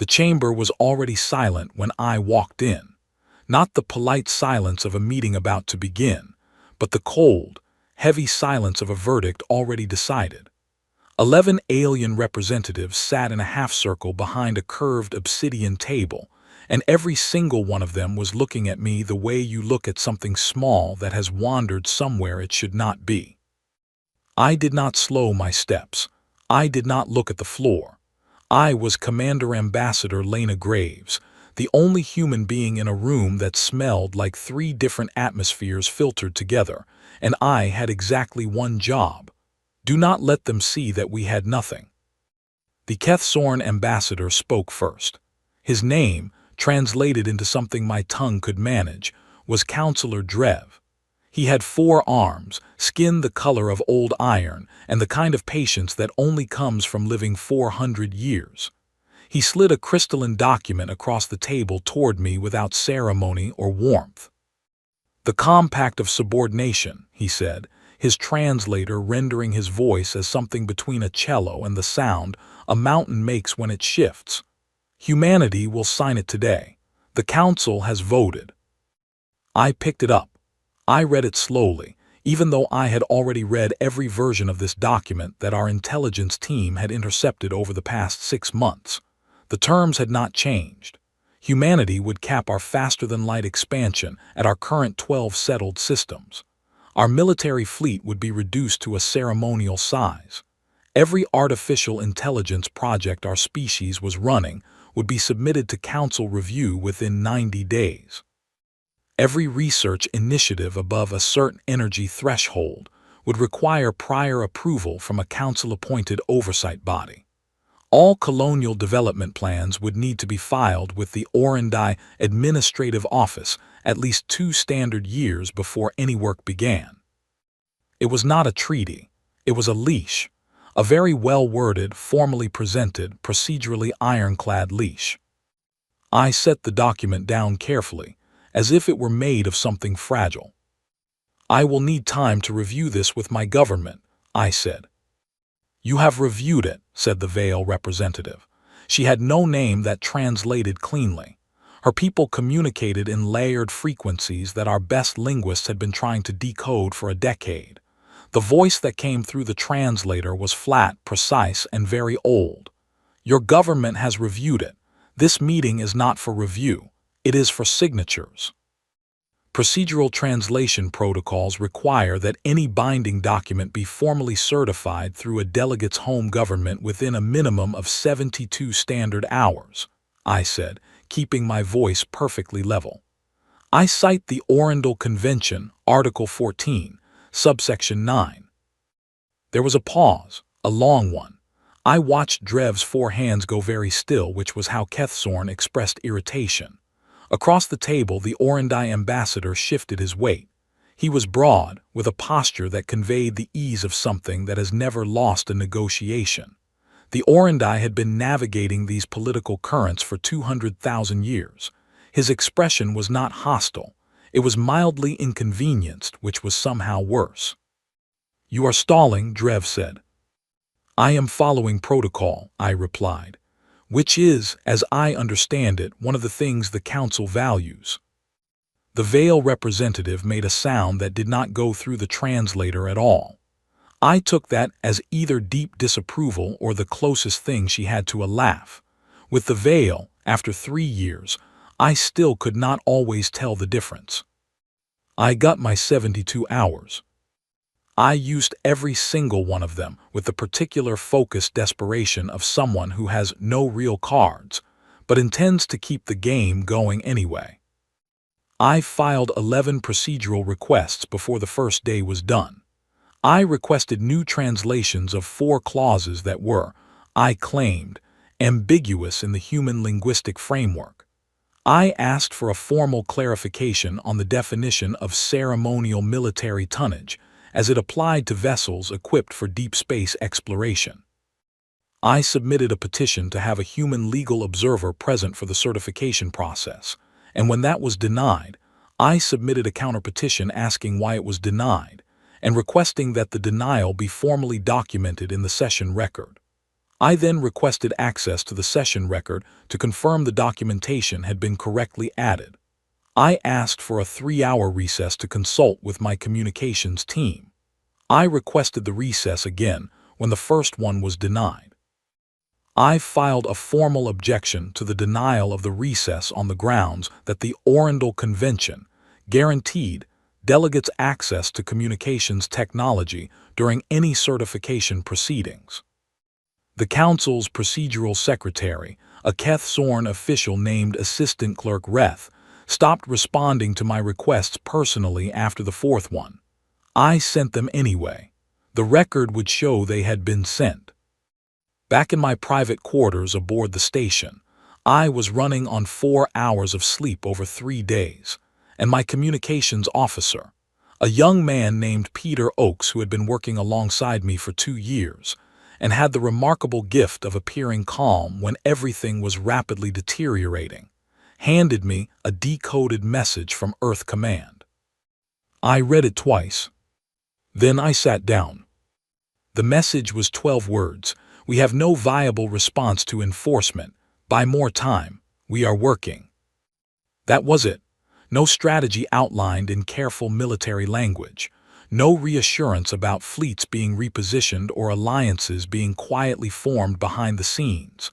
The chamber was already silent when I walked in. Not the polite silence of a meeting about to begin, but the cold, heavy silence of a verdict already decided. 11 alien representatives sat in a half-circle behind a curved obsidian table, and every single one of them was looking at me the way you look at something small that has wandered somewhere it should not be. I did not slow my steps. I did not look at the floor. I was Commander Ambassador Lena Graves, the only human being in a room that smelled like 3 different atmospheres filtered together, and I had exactly one job. Do not let them see that we had nothing. The Kethsorn ambassador spoke first. His name, translated into something my tongue could manage, was Counselor Drev. He had 4 arms, skin the color of old iron, and the kind of patience that only comes from living 400 years. He slid a crystalline document across the table toward me without ceremony or warmth. "The Compact of Subordination," he said, his translator rendering his voice as something between a cello and the sound a mountain makes when it shifts. "Humanity will sign it today. The Council has voted." I picked it up. I read it slowly, even though I had already read every version of this document that our intelligence team had intercepted over the past 6 months. The terms had not changed. Humanity would cap our faster-than-light expansion at our current 12 settled systems. Our military fleet would be reduced to a ceremonial size. Every artificial intelligence project our species was running would be submitted to council review within 90 days. Every research initiative above a certain energy threshold would require prior approval from a council-appointed oversight body. All colonial development plans would need to be filed with the Orendai Administrative Office at least 2 standard years before any work began. It was not a treaty. It was a leash. A very well-worded, formally presented, procedurally ironclad leash. I set the document down carefully, as if it were made of something fragile. "I will need time to review this with my government," I said. "You have reviewed it," said the Vale representative. She had no name that translated cleanly. Her people communicated in layered frequencies that our best linguists had been trying to decode for a decade. The voice that came through the translator was flat, precise, and very old. "Your government has reviewed it. This meeting is not for review. It is for signatures." Procedural translation protocols require that any binding document be formally certified through a delegate's home government within a minimum of 72 standard hours, I said, keeping my voice perfectly level. "I cite the Orendal Convention, Article 14, subsection 9. There was a pause, a long one. I watched Drev's 4 hands go very still, which was how Kethsorn expressed irritation. Across the table, the Orendai ambassador shifted his weight. He was broad, with a posture that conveyed the ease of something that has never lost a negotiation. The Orendai had been navigating these political currents for 200,000 years. His expression was not hostile. It was mildly inconvenienced, which was somehow worse. "You are stalling," Drev said. "I am following protocol," I replied, "which is, as I understand it, one of the things the Council values." The Vale representative made a sound that did not go through the translator at all. I took that as either deep disapproval or the closest thing she had to a laugh. With the Vale, after 3 years, I still could not always tell the difference. I got my 72 hours. I used every single one of them with the particular focused desperation of someone who has no real cards, but intends to keep the game going anyway. I filed 11 procedural requests before the first day was done. I requested new translations of 4 clauses that were, I claimed, ambiguous in the human linguistic framework. I asked for a formal clarification on the definition of ceremonial military tonnage as it applied to vessels equipped for deep space exploration. I submitted a petition to have a human legal observer present for the certification process, and when that was denied, I submitted a counterpetition asking why it was denied and requesting that the denial be formally documented in the session record. I then requested access to the session record to confirm the documentation had been correctly added. I asked for a 3-hour recess to consult with my communications team. I requested the recess again when the first one was denied. I filed a formal objection to the denial of the recess on the grounds that the Orindal Convention guaranteed delegates access to communications technology during any certification proceedings. The Council's procedural secretary, a Keth-Sorn official named Assistant Clerk Reth, stopped responding to my requests personally after the fourth one. I sent them anyway. The record would show they had been sent. Back in my private quarters aboard the station, I was running on 4 hours of sleep over 3 days, and my communications officer, a young man named Peter Oakes who had been working alongside me for 2 years, and had the remarkable gift of appearing calm when everything was rapidly deteriorating, handed me a decoded message from Earth Command. I read it twice. Then I sat down. The message was 12 words. We have no viable response to enforcement. Buy more time. We are working. That was it. No strategy outlined in careful military language. No reassurance about fleets being repositioned or alliances being quietly formed behind the scenes.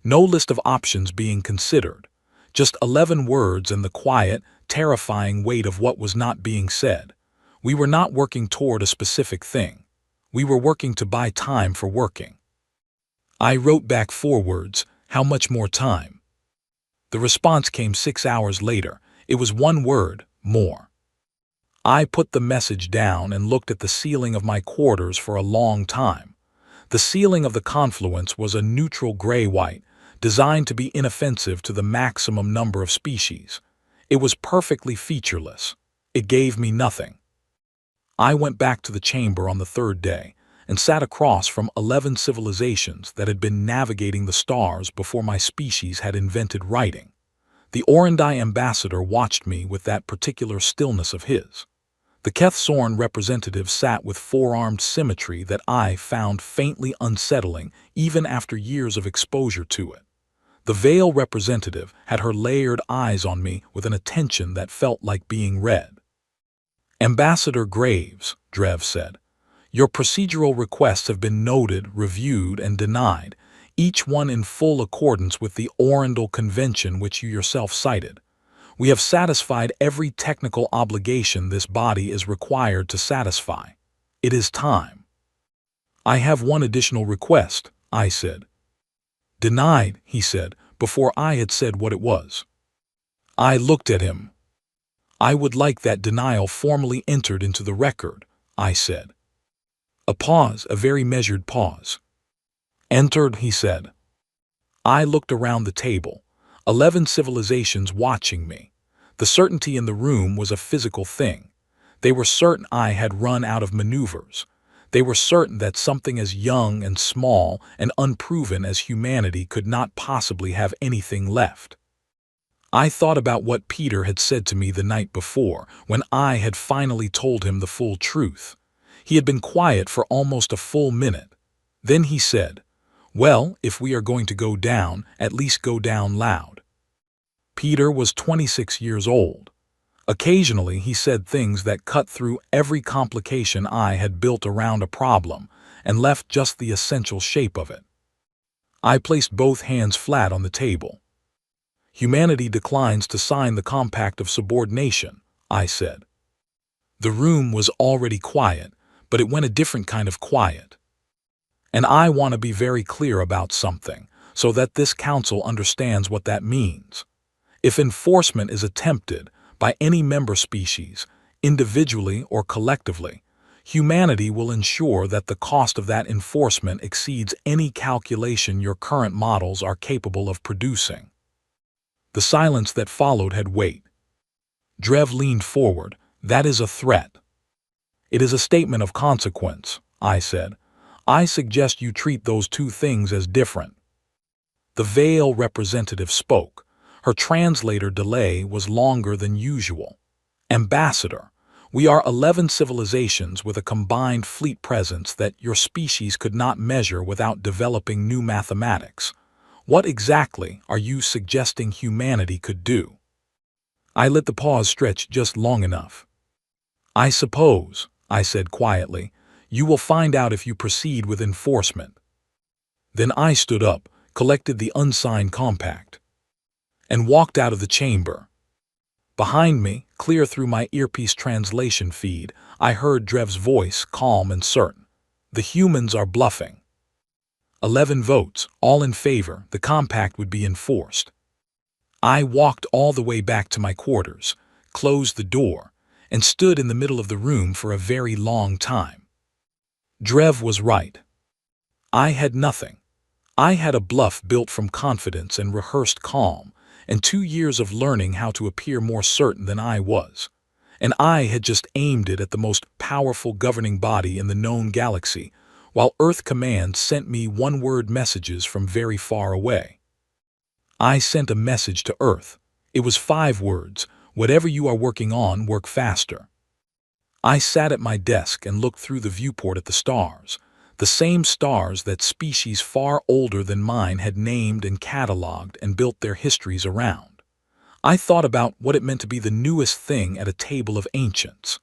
No list of options being considered. Just 11 words and the quiet, terrifying weight of what was not being said. We were not working toward a specific thing. We were working to buy time for working. I wrote back 4 words, how much more time? The response came 6 hours later. It was 1 word, more. I put the message down and looked at the ceiling of my quarters for a long time. The ceiling of the confluence was a neutral gray-white, designed to be inoffensive to the maximum number of species. It was perfectly featureless. It gave me nothing. I went back to the chamber on the 3rd day and sat across from 11 civilizations that had been navigating the stars before my species had invented writing. The Orindai ambassador watched me with that particular stillness of his. The Keth-Sorn representative sat with forearmed symmetry that I found faintly unsettling even after years of exposure to it. The Veil representative had her layered eyes on me with an attention that felt like being read. Ambassador Graves, Drev said, your procedural requests have been noted, reviewed, and denied, each one in full accordance with the Orindal Convention which you yourself cited. We have satisfied every technical obligation this body is required to satisfy. It is time. I have one additional request, I said. Denied, he said, before I had said what it was. I looked at him. I would like that denial formally entered into the record, I said. A pause, a very measured pause. Entered, he said. I looked around the table. 11 civilizations watching me. The certainty in the room was a physical thing. They were certain I had run out of maneuvers. They were certain that something as young and small and unproven as humanity could not possibly have anything left. I thought about what Peter had said to me the night before, when I had finally told him the full truth. He had been quiet for almost a full minute. Then he said, well, if we are going to go down, at least go down loud. Peter was 26 years old. Occasionally he said things that cut through every complication I had built around a problem and left just the essential shape of it. I placed both hands flat on the table. Humanity declines to sign the Compact of Subordination, I said. The room was already quiet, but it went a different kind of quiet. And I want to be very clear about something, so that this council understands what that means. If enforcement is attempted by any member species, individually or collectively, humanity will ensure that the cost of that enforcement exceeds any calculation your current models are capable of producing. The silence that followed had weight. Drev leaned forward. That is a threat. It is a statement of consequence, I said. I suggest you treat those two things as different. The Veil representative spoke. Her translator delay was longer than usual. Ambassador, We are 11 civilizations with a combined fleet presence that your species could not measure without developing new mathematics. What exactly are you suggesting humanity could do? I let the pause stretch just long enough. I suppose, I said quietly, you will find out if you proceed with enforcement. Then I stood up, collected the unsigned compact, and walked out of the chamber. Behind me, clear through my earpiece translation feed, I heard Drev's voice, calm and certain. The humans are bluffing. 11 votes, all in favor, the compact would be enforced. I walked all the way back to my quarters, closed the door, and stood in the middle of the room for a very long time. Drev was right. I had nothing. I had a bluff built from confidence and rehearsed calm, and 2 years of learning how to appear more certain than I was. And I had just aimed it at the most powerful governing body in the known galaxy, while Earth Command sent me one-word messages from very far away. I sent a message to Earth. It was 5 words: whatever you are working on, work faster. I sat at my desk and looked through the viewport at the stars, the same stars that species far older than mine had named and cataloged and built their histories around. I thought about what it meant to be the newest thing at a table of ancients.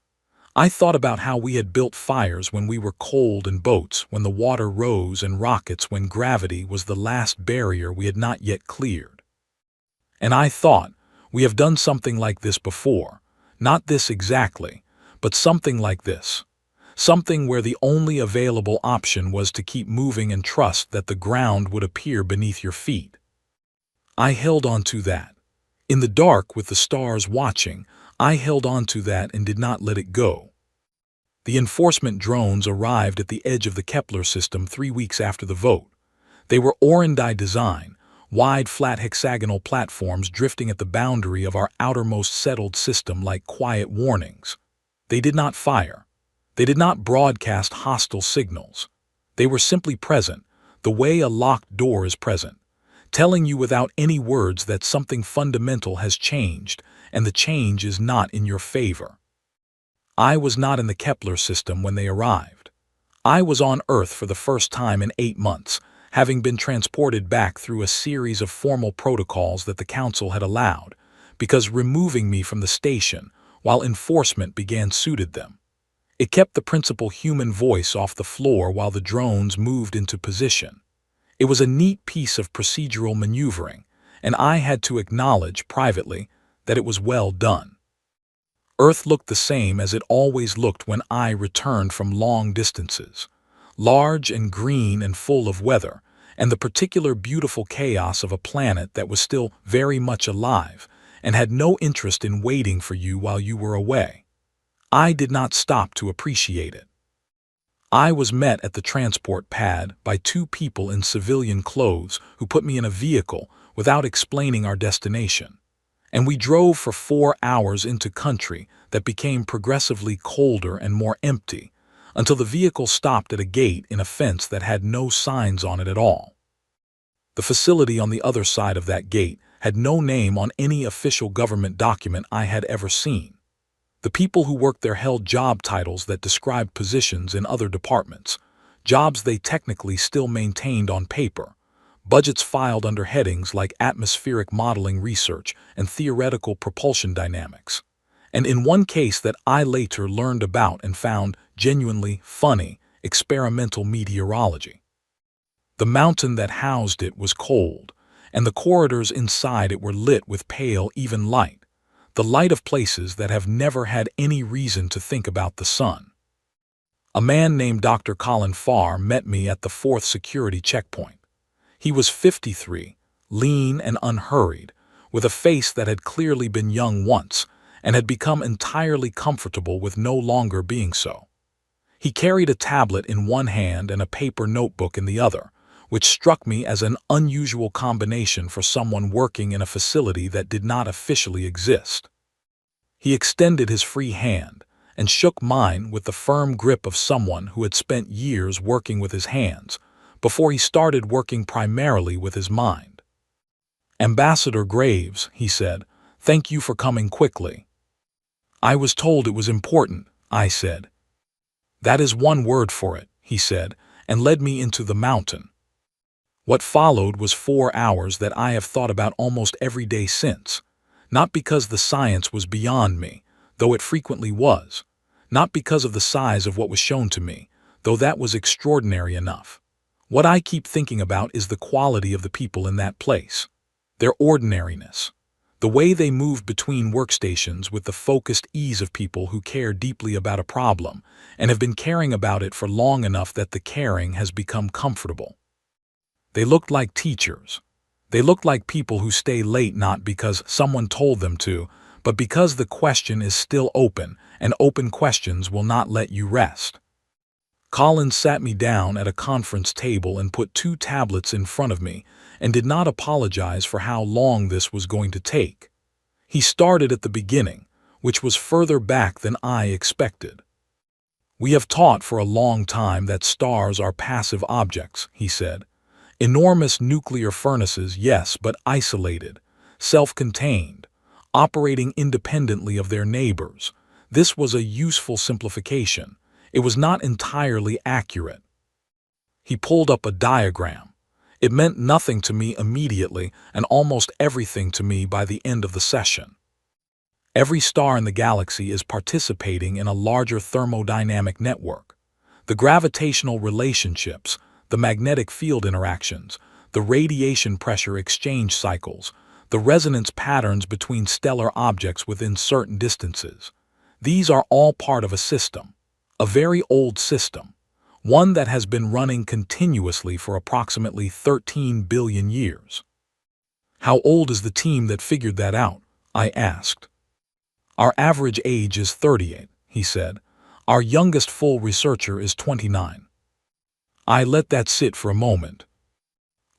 I thought about how we had built fires when we were cold and boats when the water rose and rockets when gravity was the last barrier we had not yet cleared. And I thought, we have done something like this before, not this exactly, but something like this. Something where the only available option was to keep moving and trust that the ground would appear beneath your feet. I held on to that. In the dark with the stars watching, I held on to that and did not let it go. The enforcement drones arrived at the edge of the Kepler system 3 weeks after the vote. They were Orendai design, wide flat hexagonal platforms drifting at the boundary of our outermost settled system like quiet warnings. They did not fire. They did not broadcast hostile signals. They were simply present, the way a locked door is present, telling you without any words that something fundamental has changed, and the change is not in your favor. I was not in the Kepler system when they arrived. I was on Earth for the first time in 8 months, having been transported back through a series of formal protocols that the Council had allowed, because removing me from the station while enforcement began suited them. It kept the principal human voice off the floor while the drones moved into position. It was a neat piece of procedural maneuvering, and I had to acknowledge privately that it was well done. Earth looked the same as it always looked when I returned from long distances, large and green and full of weather, and the particular beautiful chaos of a planet that was still very much alive and had no interest in waiting for you while you were away. I did not stop to appreciate it. I was met at the transport pad by 2 people in civilian clothes who put me in a vehicle without explaining our destination, and we drove for 4 hours into country that became progressively colder and more empty until the vehicle stopped at a gate in a fence that had no signs on it at all. The facility on the other side of that gate had no name on any official government document I had ever seen. The people who worked there held job titles that described positions in other departments, jobs they technically still maintained on paper, budgets filed under headings like atmospheric modeling research and theoretical propulsion dynamics. And in one case that I later learned about and found genuinely funny, experimental meteorology. The mountain that housed it was cold, and the corridors inside it were lit with pale, even light, the light of places that have never had any reason to think about the sun. A man named Dr. Colin Farr met me at the 4th security checkpoint. He was 53, lean and unhurried, with a face that had clearly been young once and had become entirely comfortable with no longer being so. He carried a tablet in one hand and a paper notebook in the other, which struck me as an unusual combination for someone working in a facility that did not officially exist. He extended his free hand and shook mine with the firm grip of someone who had spent years working with his hands before he started working primarily with his mind. "Ambassador Graves," he said, "thank you for coming quickly." I was told it was important, I said. That is one word for it, he said, and led me into the mountain. What followed was 4 hours that I have thought about almost every day since, not because the science was beyond me, though it frequently was, not because of the size of what was shown to me, though that was extraordinary enough. What I keep thinking about is the quality of the people in that place, their ordinariness, the way they moved between workstations with the focused ease of people who care deeply about a problem and have been caring about it for long enough that the caring has become comfortable. They looked like teachers. They looked like people who stay late not because someone told them to, but because the question is still open, and open questions will not let you rest. Collins sat me down at a conference table and put 2 tablets in front of me and did not apologize for how long this was going to take. He started at the beginning, which was further back than I expected. We have taught for a long time that stars are passive objects, he said. Enormous nuclear furnaces, yes, but isolated, self-contained, operating independently of their neighbors. This was a useful simplification. It was not entirely accurate. He pulled up a diagram. It meant nothing to me immediately and almost everything to me by the end of the session. Every star in the galaxy is participating in a larger thermodynamic network. The gravitational relationships, the magnetic field interactions, the radiation pressure exchange cycles, the resonance patterns between stellar objects within certain distances. These are all part of a system, a very old system, one that has been running continuously for approximately 13 billion years. How old is the team that figured that out? I asked. Our average age is 38, he said. Our youngest full researcher is 29. I let that sit for a moment.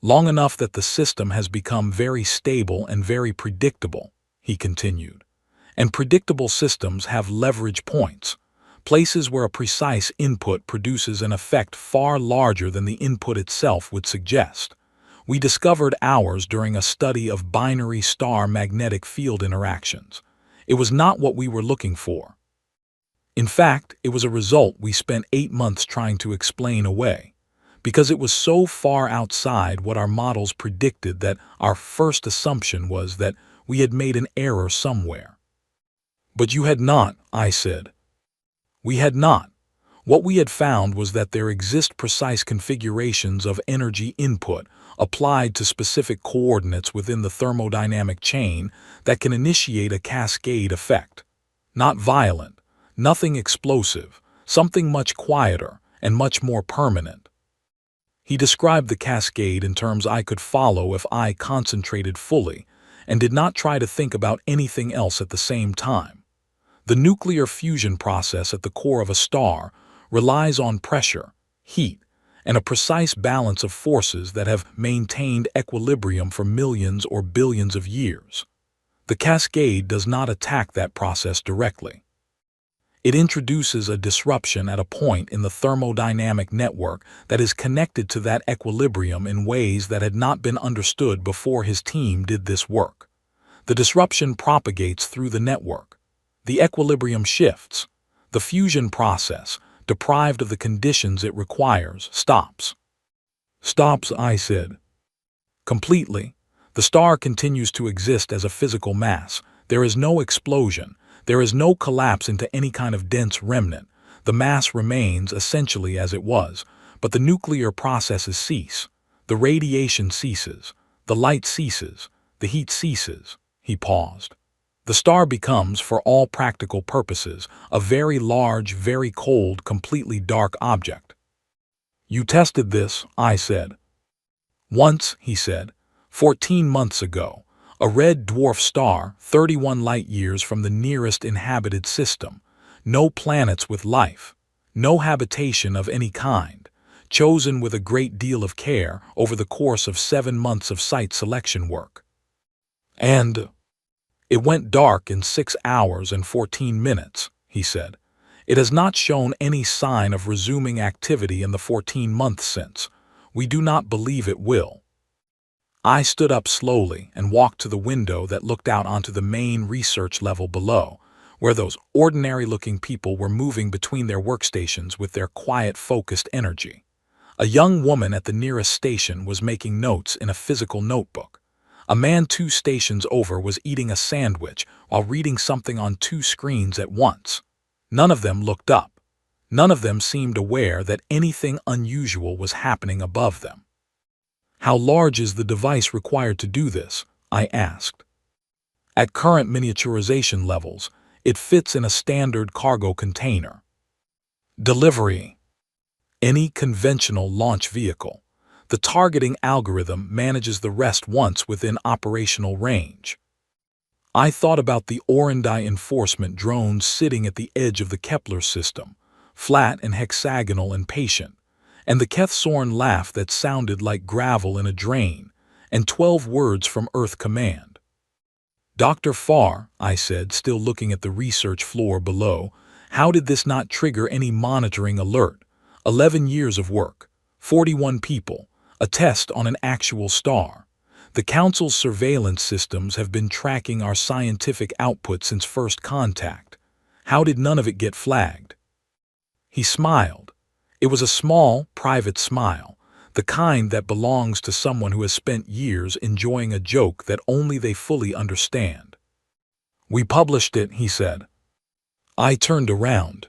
Long enough that the system has become very stable and very predictable, he continued. And predictable systems have leverage points, places where a precise input produces an effect far larger than the input itself would suggest. We discovered ours during a study of binary star magnetic field interactions. It was not what we were looking for. In fact, it was a result we spent 8 months trying to explain away, because it was so far outside what our models predicted that our first assumption was that we had made an error somewhere. But you had not, I said. We had not. What we had found was that there exist precise configurations of energy input applied to specific coordinates within the thermodynamic chain that can initiate a cascade effect. Not violent, nothing explosive, something much quieter and much more permanent. He described the cascade in terms I could follow if I concentrated fully and did not try to think about anything else at the same time. The nuclear fusion process at the core of a star relies on pressure, heat, and a precise balance of forces that have maintained equilibrium for millions or billions of years. The cascade does not attack that process directly. It introduces a disruption at a point in the thermodynamic network that is connected to that equilibrium in ways that had not been understood before his team did this work. The disruption propagates through the network. The equilibrium shifts. The fusion process, deprived of the conditions it requires, stops. Stops, I said. Completely. The star continues to exist as a physical mass. There is no explosion. There is no collapse into any kind of dense remnant. The mass remains essentially as it was, but the nuclear processes cease. The radiation ceases. The light ceases. The heat ceases. He paused. The star becomes, for all practical purposes, a very large, very cold, completely dark object. You tested this, I said. Once, he said, 14 months ago, a red dwarf star 31 light-years from the nearest inhabited system, no planets with life, no habitation of any kind, chosen with a great deal of care over the course of 7 months of site selection work. And it went dark in 6 hours and 14 minutes, he said. It has not shown any sign of resuming activity in the 14 months since. We do not believe it will. I stood up slowly and walked to the window that looked out onto the main research level below, where those ordinary-looking people were moving between their workstations with their quiet, focused energy. A young woman at the nearest station was making notes in a physical notebook. A man 2 stations over was eating a sandwich while reading something on 2 screens at once. None of them looked up. None of them seemed aware that anything unusual was happening above them. "How large is the device required to do this?" I asked. "At current miniaturization levels, it fits in a standard cargo container." Delivery. Any conventional launch vehicle. The targeting algorithm manages the rest once within operational range. I thought about the Orendai enforcement drones sitting at the edge of the Kepler system, flat and hexagonal and patient, and the Kethsorn laugh that sounded like gravel in a drain, and 12 words from Earth Command. "Dr. Farr," I said, still looking at the research floor below, "how did this not trigger any monitoring alert? 11 years of work, 41 people, a test on an actual star. The Council's surveillance systems have been tracking our scientific output since first contact. How did none of it get flagged?" He smiled. It was a small, private smile, the kind that belongs to someone who has spent years enjoying a joke that only they fully understand. "We published it," he said. I turned around.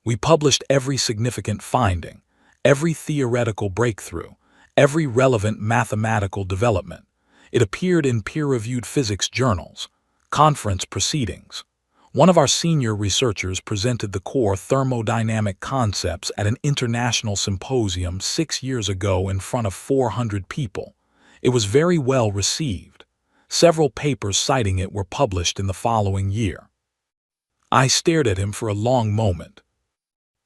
"We published every significant finding, every theoretical breakthrough, every relevant mathematical development. It appeared in peer-reviewed physics journals, conference proceedings. One of our senior researchers presented the core thermodynamic concepts at an international symposium 6 years ago in front of 400 people. It was very well received. Several papers citing it were published in the following year." I stared at him for a long moment.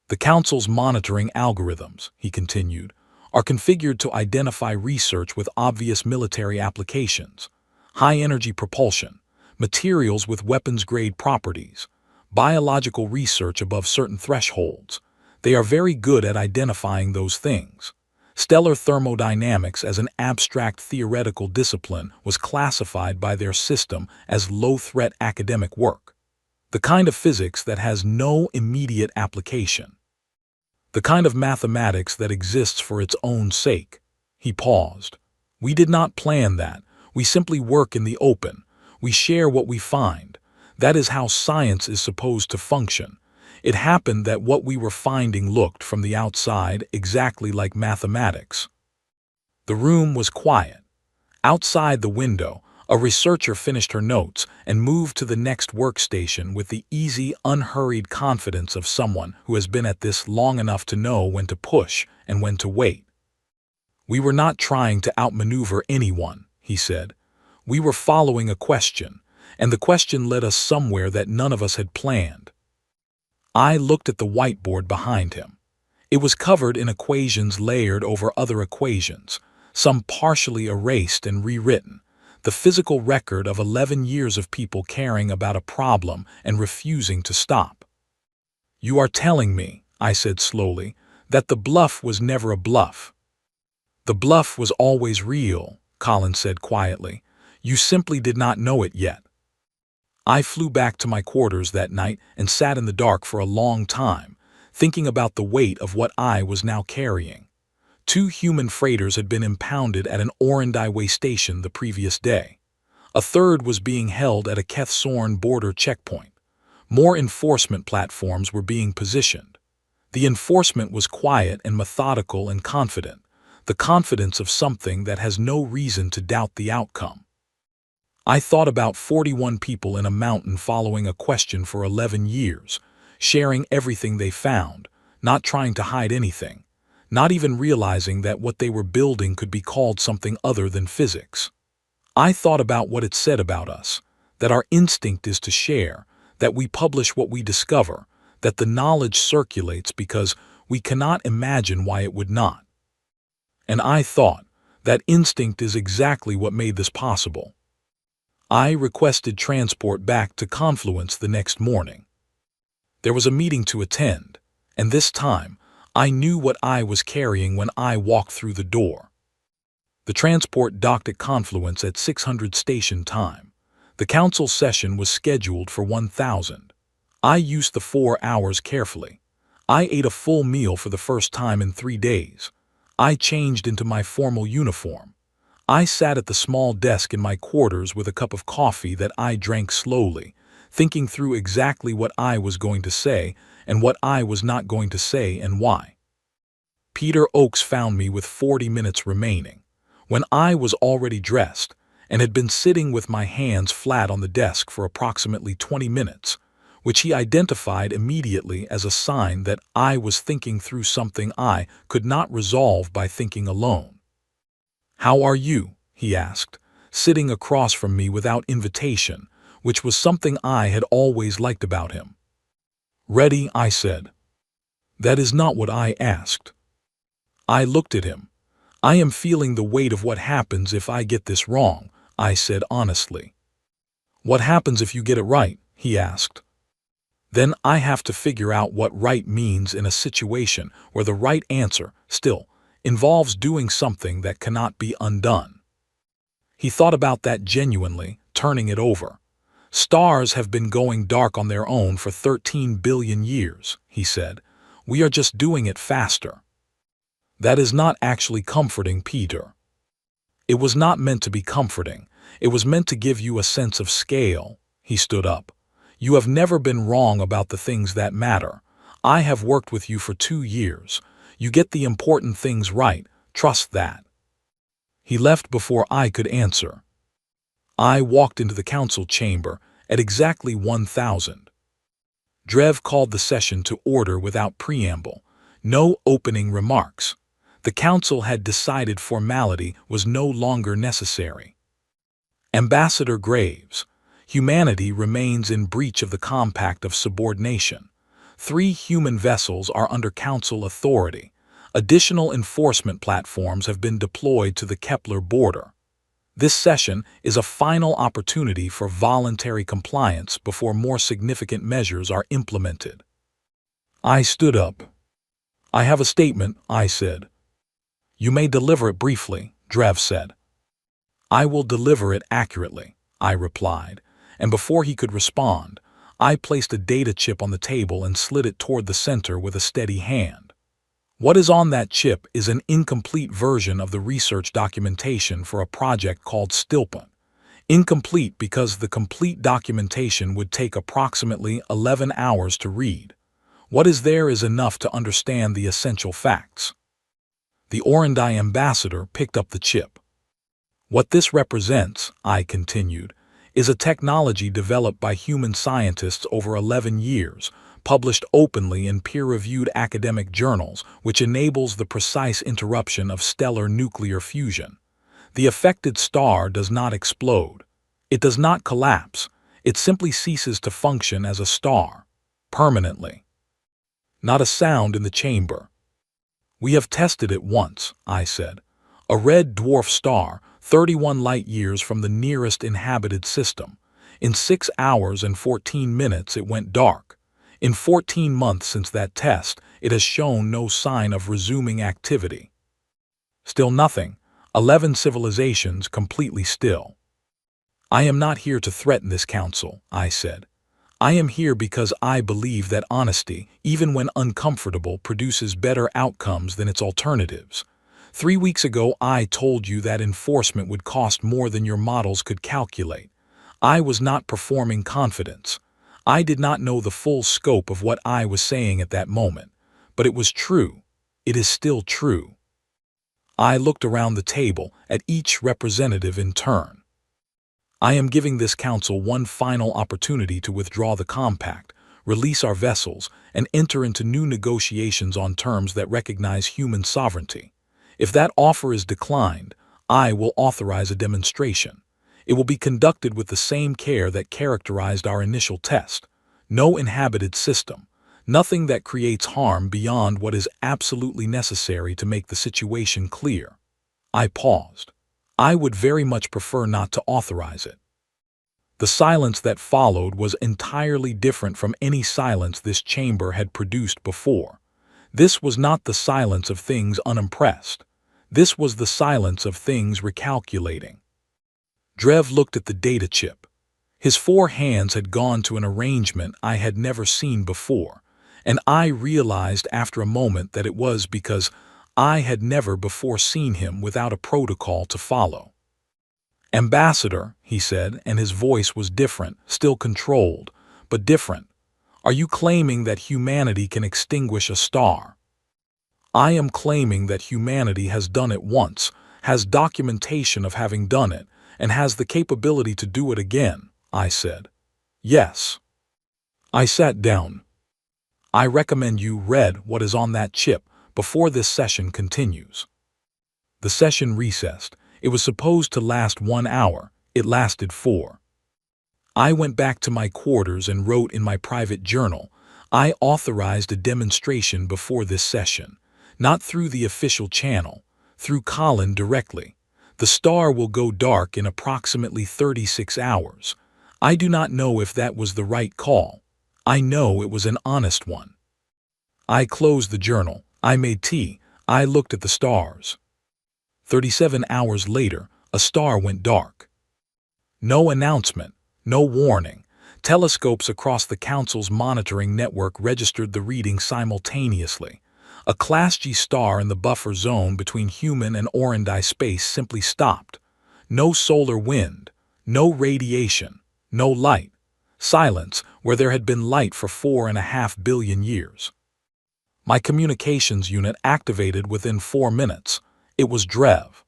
"The Council's monitoring algorithms," he continued, "are configured to identify research with obvious military applications, high-energy propulsion, materials with weapons-grade properties, biological research above certain thresholds. They are very good at identifying those things. Stellar thermodynamics as an abstract theoretical discipline was classified by their system as low-threat academic work. The kind of physics that has no immediate application. The kind of mathematics that exists for its own sake." He paused. "We did not plan that. We simply work in the open. We share what we find. That is how science is supposed to function. It happened that what we were finding looked, from the outside, exactly like mathematics." The room was quiet. Outside the window, a researcher finished her notes and moved to the next workstation with the easy, unhurried confidence of someone who has been at this long enough to know when to push and when to wait. "We were not trying to outmaneuver anyone," he said. "We were following a question, and the question led us somewhere that none of us had planned." I looked at the whiteboard behind him. It was covered in equations layered over other equations, some partially erased and rewritten, the physical record of 11 years of people caring about a problem and refusing to stop. "You are telling me," I said slowly, "that the bluff was never a bluff." "The bluff was always real," Colin said quietly. "You simply did not know it yet." I flew back to my quarters that night and sat in the dark for a long time, thinking about the weight of what I was now carrying. 2 human freighters had been impounded at an Orendai way station the previous day. A third was being held at a Kethsorn border checkpoint. More enforcement platforms were being positioned. The enforcement was quiet and methodical and confident, the confidence of something that has no reason to doubt the outcome. I thought about 41 people in a mountain following a question for 11 years, sharing everything they found, not trying to hide anything, not even realizing that what they were building could be called something other than physics. I thought about what it said about us, that our instinct is to share, that we publish what we discover, that the knowledge circulates because we cannot imagine why it would not. And I thought, that instinct is exactly what made this possible. I requested transport back to Confluence the next morning. There was a meeting to attend, and this time, I knew what I was carrying when I walked through the door. The transport docked at Confluence at 600 station time. The council session was scheduled for 1000. I used the 4 hours carefully. I ate a full meal for the first time in 3 days. I changed into my formal uniform. I sat at the small desk in my quarters with a cup of coffee that I drank slowly, thinking through exactly what I was going to say and what I was not going to say and why. Peter Oakes found me with 40 minutes remaining, when I was already dressed and had been sitting with my hands flat on the desk for approximately 20 minutes, which he identified immediately as a sign that I was thinking through something I could not resolve by thinking alone. "How are you?" he asked, sitting across from me without invitation, which was something I had always liked about him. "Ready," I said. "That is not what I asked." I looked at him. "I am feeling the weight of what happens if I get this wrong," I said honestly. "What happens if you get it right?" he asked. "Then I have to figure out what right means in a situation where the right answer, still, involves doing something that cannot be undone." He thought about that genuinely, turning it over. "Stars have been going dark on their own for 13 billion years, he said. "We are just doing it faster." That is not actually comforting, Peter. It was not meant to be comforting. It was meant to give you a sense of scale. He stood up. "You have never been wrong about the things that matter. I have worked with you for 2 years. You get the important things right. Trust that." He left before I could answer. I walked into the council chamber at exactly 1000. Drev called the session to order without preamble. No opening remarks. The council had decided formality was no longer necessary. Ambassador Graves, humanity remains in breach of the compact of subordination. 3 human vessels are under council authority. Additional enforcement platforms have been deployed to the Kepler border. This session is a final opportunity for voluntary compliance before more significant measures are implemented. I stood up. "I have a statement," I said. "You may deliver it briefly," Drev said. "I will deliver it accurately," I replied, and before he could respond, I placed a data chip on the table and slid it toward the center with a steady hand. What is on that chip is an incomplete version of the research documentation for a project called Stilpon. Incomplete because the complete documentation would take approximately 11 hours to read. What is there is enough to understand the essential facts. The Orendai ambassador picked up the chip. "What this represents," I continued, "is a technology developed by human scientists over 11 years, published openly in peer-reviewed academic journals, which enables the precise interruption of stellar nuclear fusion. The affected star does not explode. It does not collapse. It simply ceases to function as a star, permanently." Not a sound in the chamber. "We have tested it once," I said. "A red dwarf star, 31 light-years from the nearest inhabited system. In 6 hours and 14 minutes it went dark. In 14 months since that test, it has shown no sign of resuming activity." Still nothing. 11 civilizations completely still. "I am not here to threaten this council," I said. "I am here because I believe that honesty, even when uncomfortable, produces better outcomes than its alternatives. 3 weeks ago I told you that enforcement would cost more than your models could calculate. I was not performing confidence. I did not know the full scope of what I was saying at that moment, but it was true. It is still true." I looked around the table at each representative in turn. "I am giving this council one final opportunity to withdraw the compact, release our vessels, and enter into new negotiations on terms that recognize human sovereignty. If that offer is declined, I will authorize a demonstration. It will be conducted with the same care that characterized our initial test. No inhabited system. Nothing that creates harm beyond what is absolutely necessary to make the situation clear." I paused. "I would very much prefer not to authorize it." The silence that followed was entirely different from any silence this chamber had produced before. This was not the silence of things unimpressed. This was the silence of things recalculating. Drev looked at the data chip. His four hands had gone to an arrangement I had never seen before, and I realized after a moment that it was because I had never before seen him without a protocol to follow. "Ambassador," he said, and his voice was different, still controlled, but different. "Are you claiming that humanity can extinguish a star?" "I am claiming that humanity has done it once, has documentation of having done it, and has the capability to do it again," I said. "Yes." I sat down. "I recommend you read what is on that chip before this session continues." The session recessed. It was supposed to last 1 hour. It lasted 4. I went back to my quarters and wrote in my private journal, "I authorized a demonstration before this session, not through the official channel, through Colin directly. The star will go dark in approximately 36 hours. I do not know if that was the right call. I know it was an honest one." I closed the journal. I made tea. I looked at the stars. 37 hours later, a star went dark. No announcement, no warning. Telescopes across the Council's monitoring network registered the reading simultaneously. A Class G star in the buffer zone between human and Orandi space simply stopped. No solar wind, no radiation, no light. Silence where there had been light for 4.5 billion years. My communications unit activated within 4 minutes. It was Drev.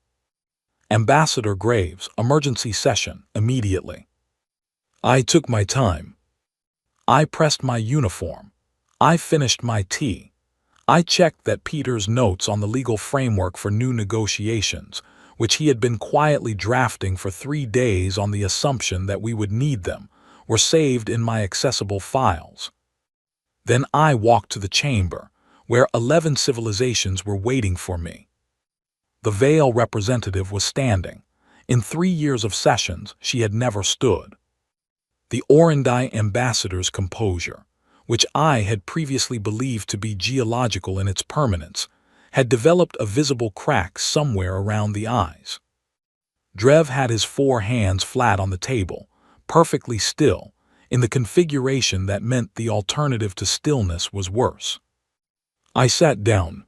"Ambassador Graves, emergency session, immediately." I took my time. I pressed my uniform. I finished my tea. I checked that Peter's notes on the legal framework for new negotiations, which he had been quietly drafting for 3 days on the assumption that we would need them, were saved in my accessible files. Then I walked to the chamber, where 11 civilizations were waiting for me. The Vale representative was standing. In 3 years of sessions, she had never stood. The Orandi ambassador's composure, which I had previously believed to be geological in its permanence, had developed a visible crack somewhere around the eyes. Drev had his 4 hands flat on the table, perfectly still, in the configuration that meant the alternative to stillness was worse. I sat down.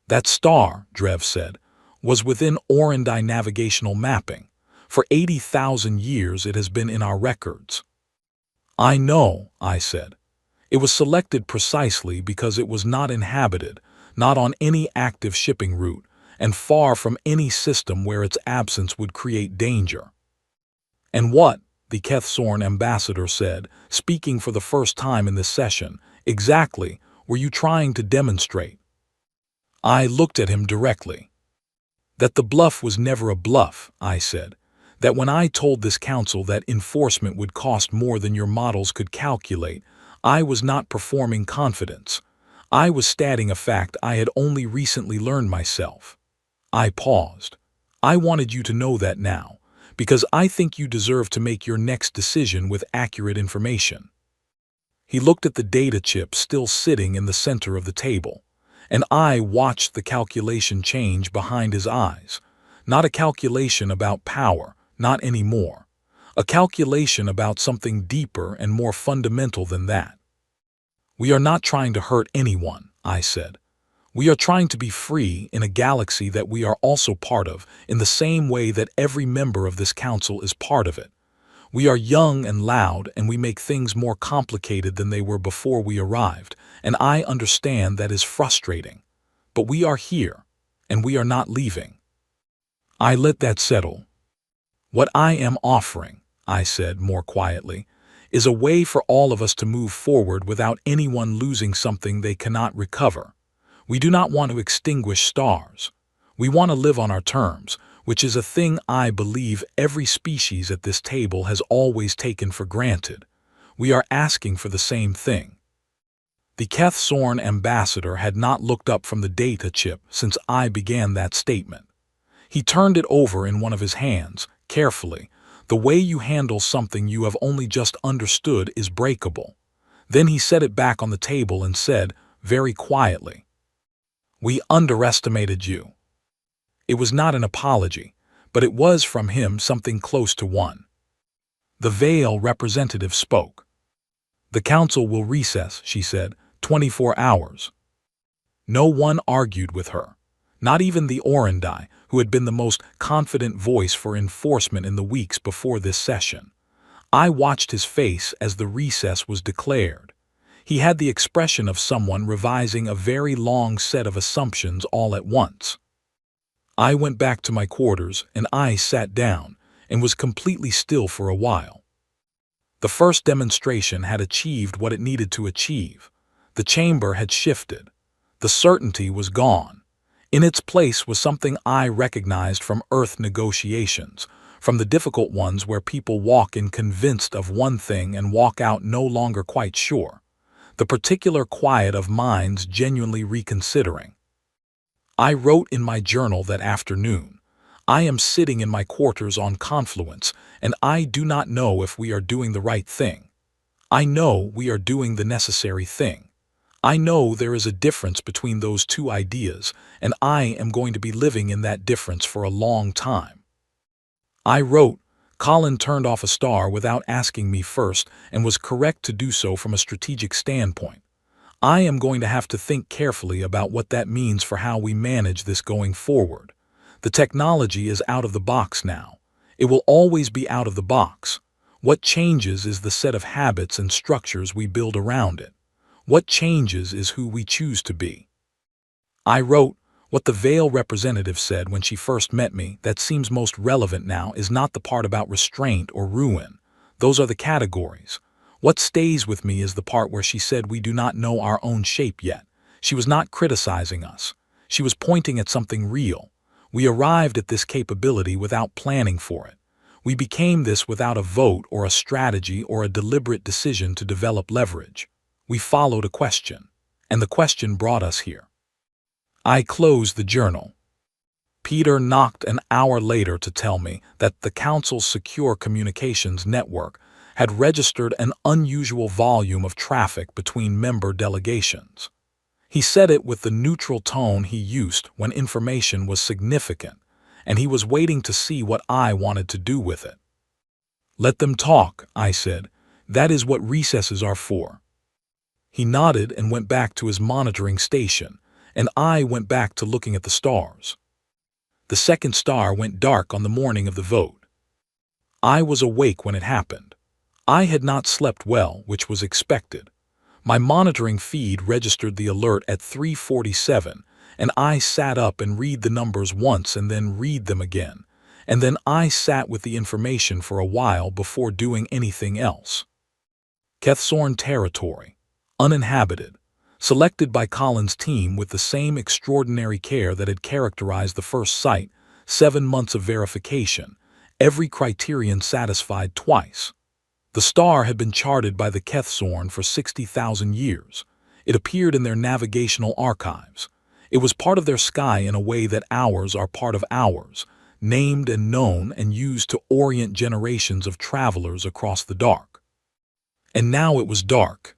"That star," Drev said, "was within Orandi navigational mapping. For 80,000 years it has been in our records." "I know," I said. "It was selected precisely because it was not inhabited, not on any active shipping route, and far from any system where its absence would create danger." "And what," the Kethsorn ambassador said, speaking for the first time in this session, "exactly were you trying to demonstrate?" I looked at him directly. "That the bluff was never a bluff," I said. "That when I told this council that enforcement would cost more than your models could calculate, I was not performing confidence. I was stating a fact I had only recently learned myself." I paused. "I wanted you to know that now, because I think you deserve to make your next decision with accurate information." He looked at the data chip still sitting in the center of the table, and I watched the calculation change behind his eyes. Not a calculation about power, not anymore. A calculation about something deeper and more fundamental than that. "We are not trying to hurt anyone," I said. "We are trying to be free in a galaxy that we are also part of, in the same way that every member of this council is part of it. We are young and loud, and we make things more complicated than they were before we arrived, and I understand that is frustrating. But we are here, and we are not leaving." I let that settle. "What I am offering," I said more quietly, "is a way for all of us to move forward without anyone losing something they cannot recover. We do not want to extinguish stars. We want to live on our terms, which is a thing I believe every species at this table has always taken for granted. We are asking for the same thing." The Kethsorn ambassador had not looked up from the data chip since I began that statement. He turned it over in one of his hands, carefully. "The way you handle something you have only just understood is breakable." Then he set it back on the table and said, very quietly, "We underestimated you." It was not an apology, but it was from him something close to one. The Vale representative spoke. "The council will recess," she said, 24 hours. No one argued with her, not even the Orandi, who had been the most confident voice for enforcement in the weeks before this session. I watched his face as the recess was declared. He had the expression of someone revising a very long set of assumptions all at once. I went back to my quarters and I sat down and was completely still for a while. The first demonstration had achieved what it needed to achieve. The chamber had shifted. The certainty was gone. In its place was something I recognized from Earth negotiations, from the difficult ones where people walk in convinced of one thing and walk out no longer quite sure. The particular quiet of minds genuinely reconsidering. I wrote in my journal that afternoon, "I am sitting in my quarters on Confluence, and I do not know if we are doing the right thing. I know we are doing the necessary thing. I know there is a difference between those two ideas, and I am going to be living in that difference for a long time." I wrote, "Colin turned off a star without asking me first and was correct to do so from a strategic standpoint. I am going to have to think carefully about what that means for how we manage this going forward. The technology is out of the box now. It will always be out of the box. What changes is the set of habits and structures we build around it. What changes is who we choose to be." I wrote, "What the Vale representative said when she first met me that seems most relevant now is not the part about restraint or ruin. Those are the categories. What stays with me is the part where she said we do not know our own shape yet. She was not criticizing us. She was pointing at something real. We arrived at this capability without planning for it. We became this without a vote or a strategy or a deliberate decision to develop leverage. We followed a question, and the question brought us here." I closed the journal. Peter knocked an hour later to tell me that the Council's secure communications network had registered an unusual volume of traffic between member delegations. He said it with the neutral tone he used when information was significant, and he was waiting to see what I wanted to do with it. "Let them talk," I said. "That is what recesses are for." He nodded and went back to his monitoring station, and I went back to looking at the stars. The second star went dark on the morning of the vote. I was awake when it happened. I had not slept well, which was expected. My monitoring feed registered the alert at 3:47, and I sat up and read the numbers once and then read them again, and then I sat with the information for a while before doing anything else. Kethsorn territory, uninhabited, selected by Colin's team with the same extraordinary care that had characterized the first site, 7 months of verification, every criterion satisfied twice. The star had been charted by the Kethsorn for 60,000 years. It appeared in their navigational archives. It was part of their sky in a way that ours are part of ours, named and known and used to orient generations of travelers across the dark. And now it was dark.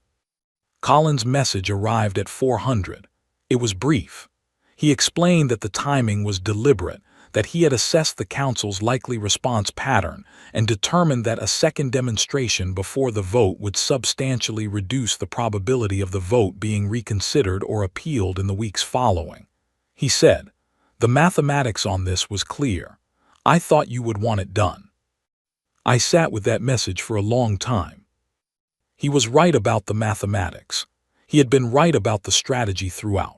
Colin's message arrived at 400. It was brief. He explained that the timing was deliberate, that he had assessed the Council's likely response pattern and determined that a second demonstration before the vote would substantially reduce the probability of the vote being reconsidered or appealed in the weeks following. He said, "The mathematics on this was clear. I thought you would want it done." I sat with that message for a long time. He was right about the mathematics. He had been right about the strategy throughout.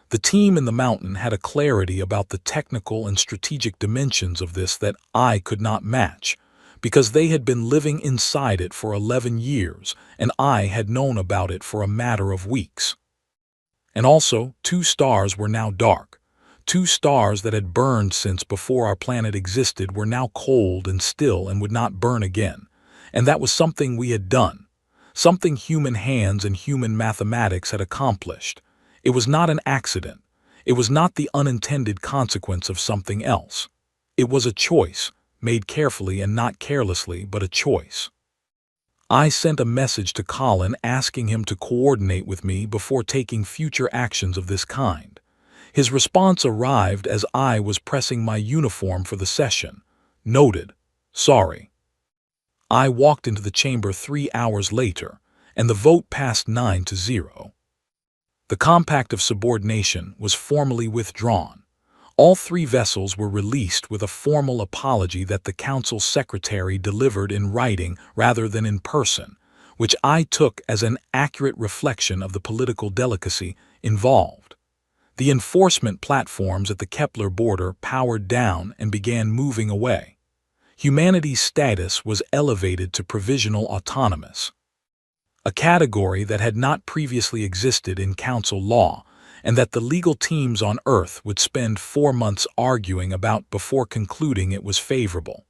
The team in the mountain had a clarity about the technical and strategic dimensions of this that I could not match, because they had been living inside it for 11 years, and I had known about it for a matter of weeks. And also, 2 stars were now dark. 2 stars that had burned since before our planet existed were now cold and still and would not burn again. And that was something we had done, something human hands and human mathematics had accomplished. It was not an accident. It was not the unintended consequence of something else. It was a choice, made carefully and not carelessly, but a choice. I sent a message to Colin asking him to coordinate with me before taking future actions of this kind. His response arrived as I was pressing my uniform for the session. Noted. Sorry. I walked into the chamber 3 hours later, and the vote passed 9-0. The compact of subordination was formally withdrawn. All 3 vessels were released with a formal apology that the council secretary delivered in writing rather than in person, which I took as an accurate reflection of the political delicacy involved. The enforcement platforms at the Kepler border powered down and began moving away. Humanity's status was elevated to provisional autonomous, a category that had not previously existed in council law, and that the legal teams on Earth would spend 4 months arguing about before concluding it was favorable.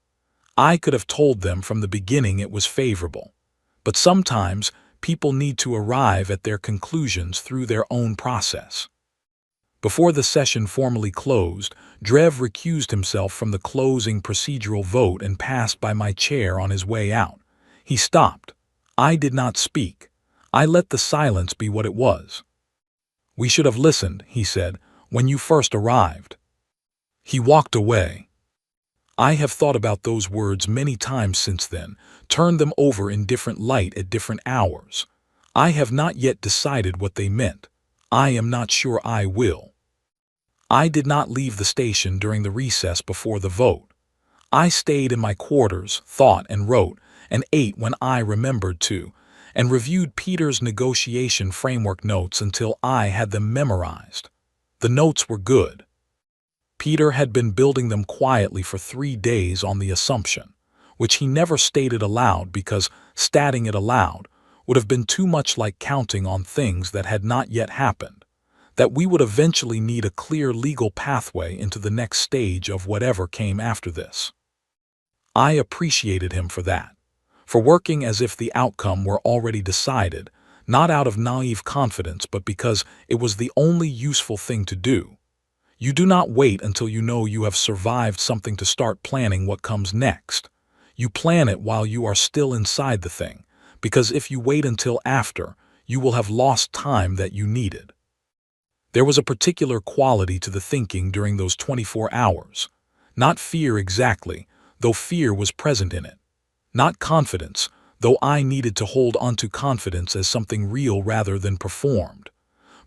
I could have told them from the beginning it was favorable. But sometimes people need to arrive at their conclusions through their own process. Before the session formally closed, Drev recused himself from the closing procedural vote and passed by my chair on his way out. He stopped. I did not speak. I let the silence be what it was. "We should have listened," he said, "when you first arrived." He walked away. I have thought about those words many times since then, turned them over in different light at different hours. I have not yet decided what they meant. I am not sure I will. I did not leave the station during the recess before the vote. I stayed in my quarters, thought and wrote, and ate when I remembered to, and reviewed Peter's negotiation framework notes until I had them memorized. The notes were good. Peter had been building them quietly for 3 days on the assumption, which he never stated aloud because stating it aloud would have been too much like counting on things that had not yet happened, that we would eventually need a clear legal pathway into the next stage of whatever came after this. I appreciated him for that, for working as if the outcome were already decided, not out of naive confidence but because it was the only useful thing to do. You do not wait until you know you have survived something to start planning what comes next. You plan it while you are still inside the thing, because if you wait until after, you will have lost time that you needed. There was a particular quality to the thinking during those 24 hours. Not fear exactly, though fear was present in it. Not confidence, though I needed to hold onto confidence as something real rather than performed.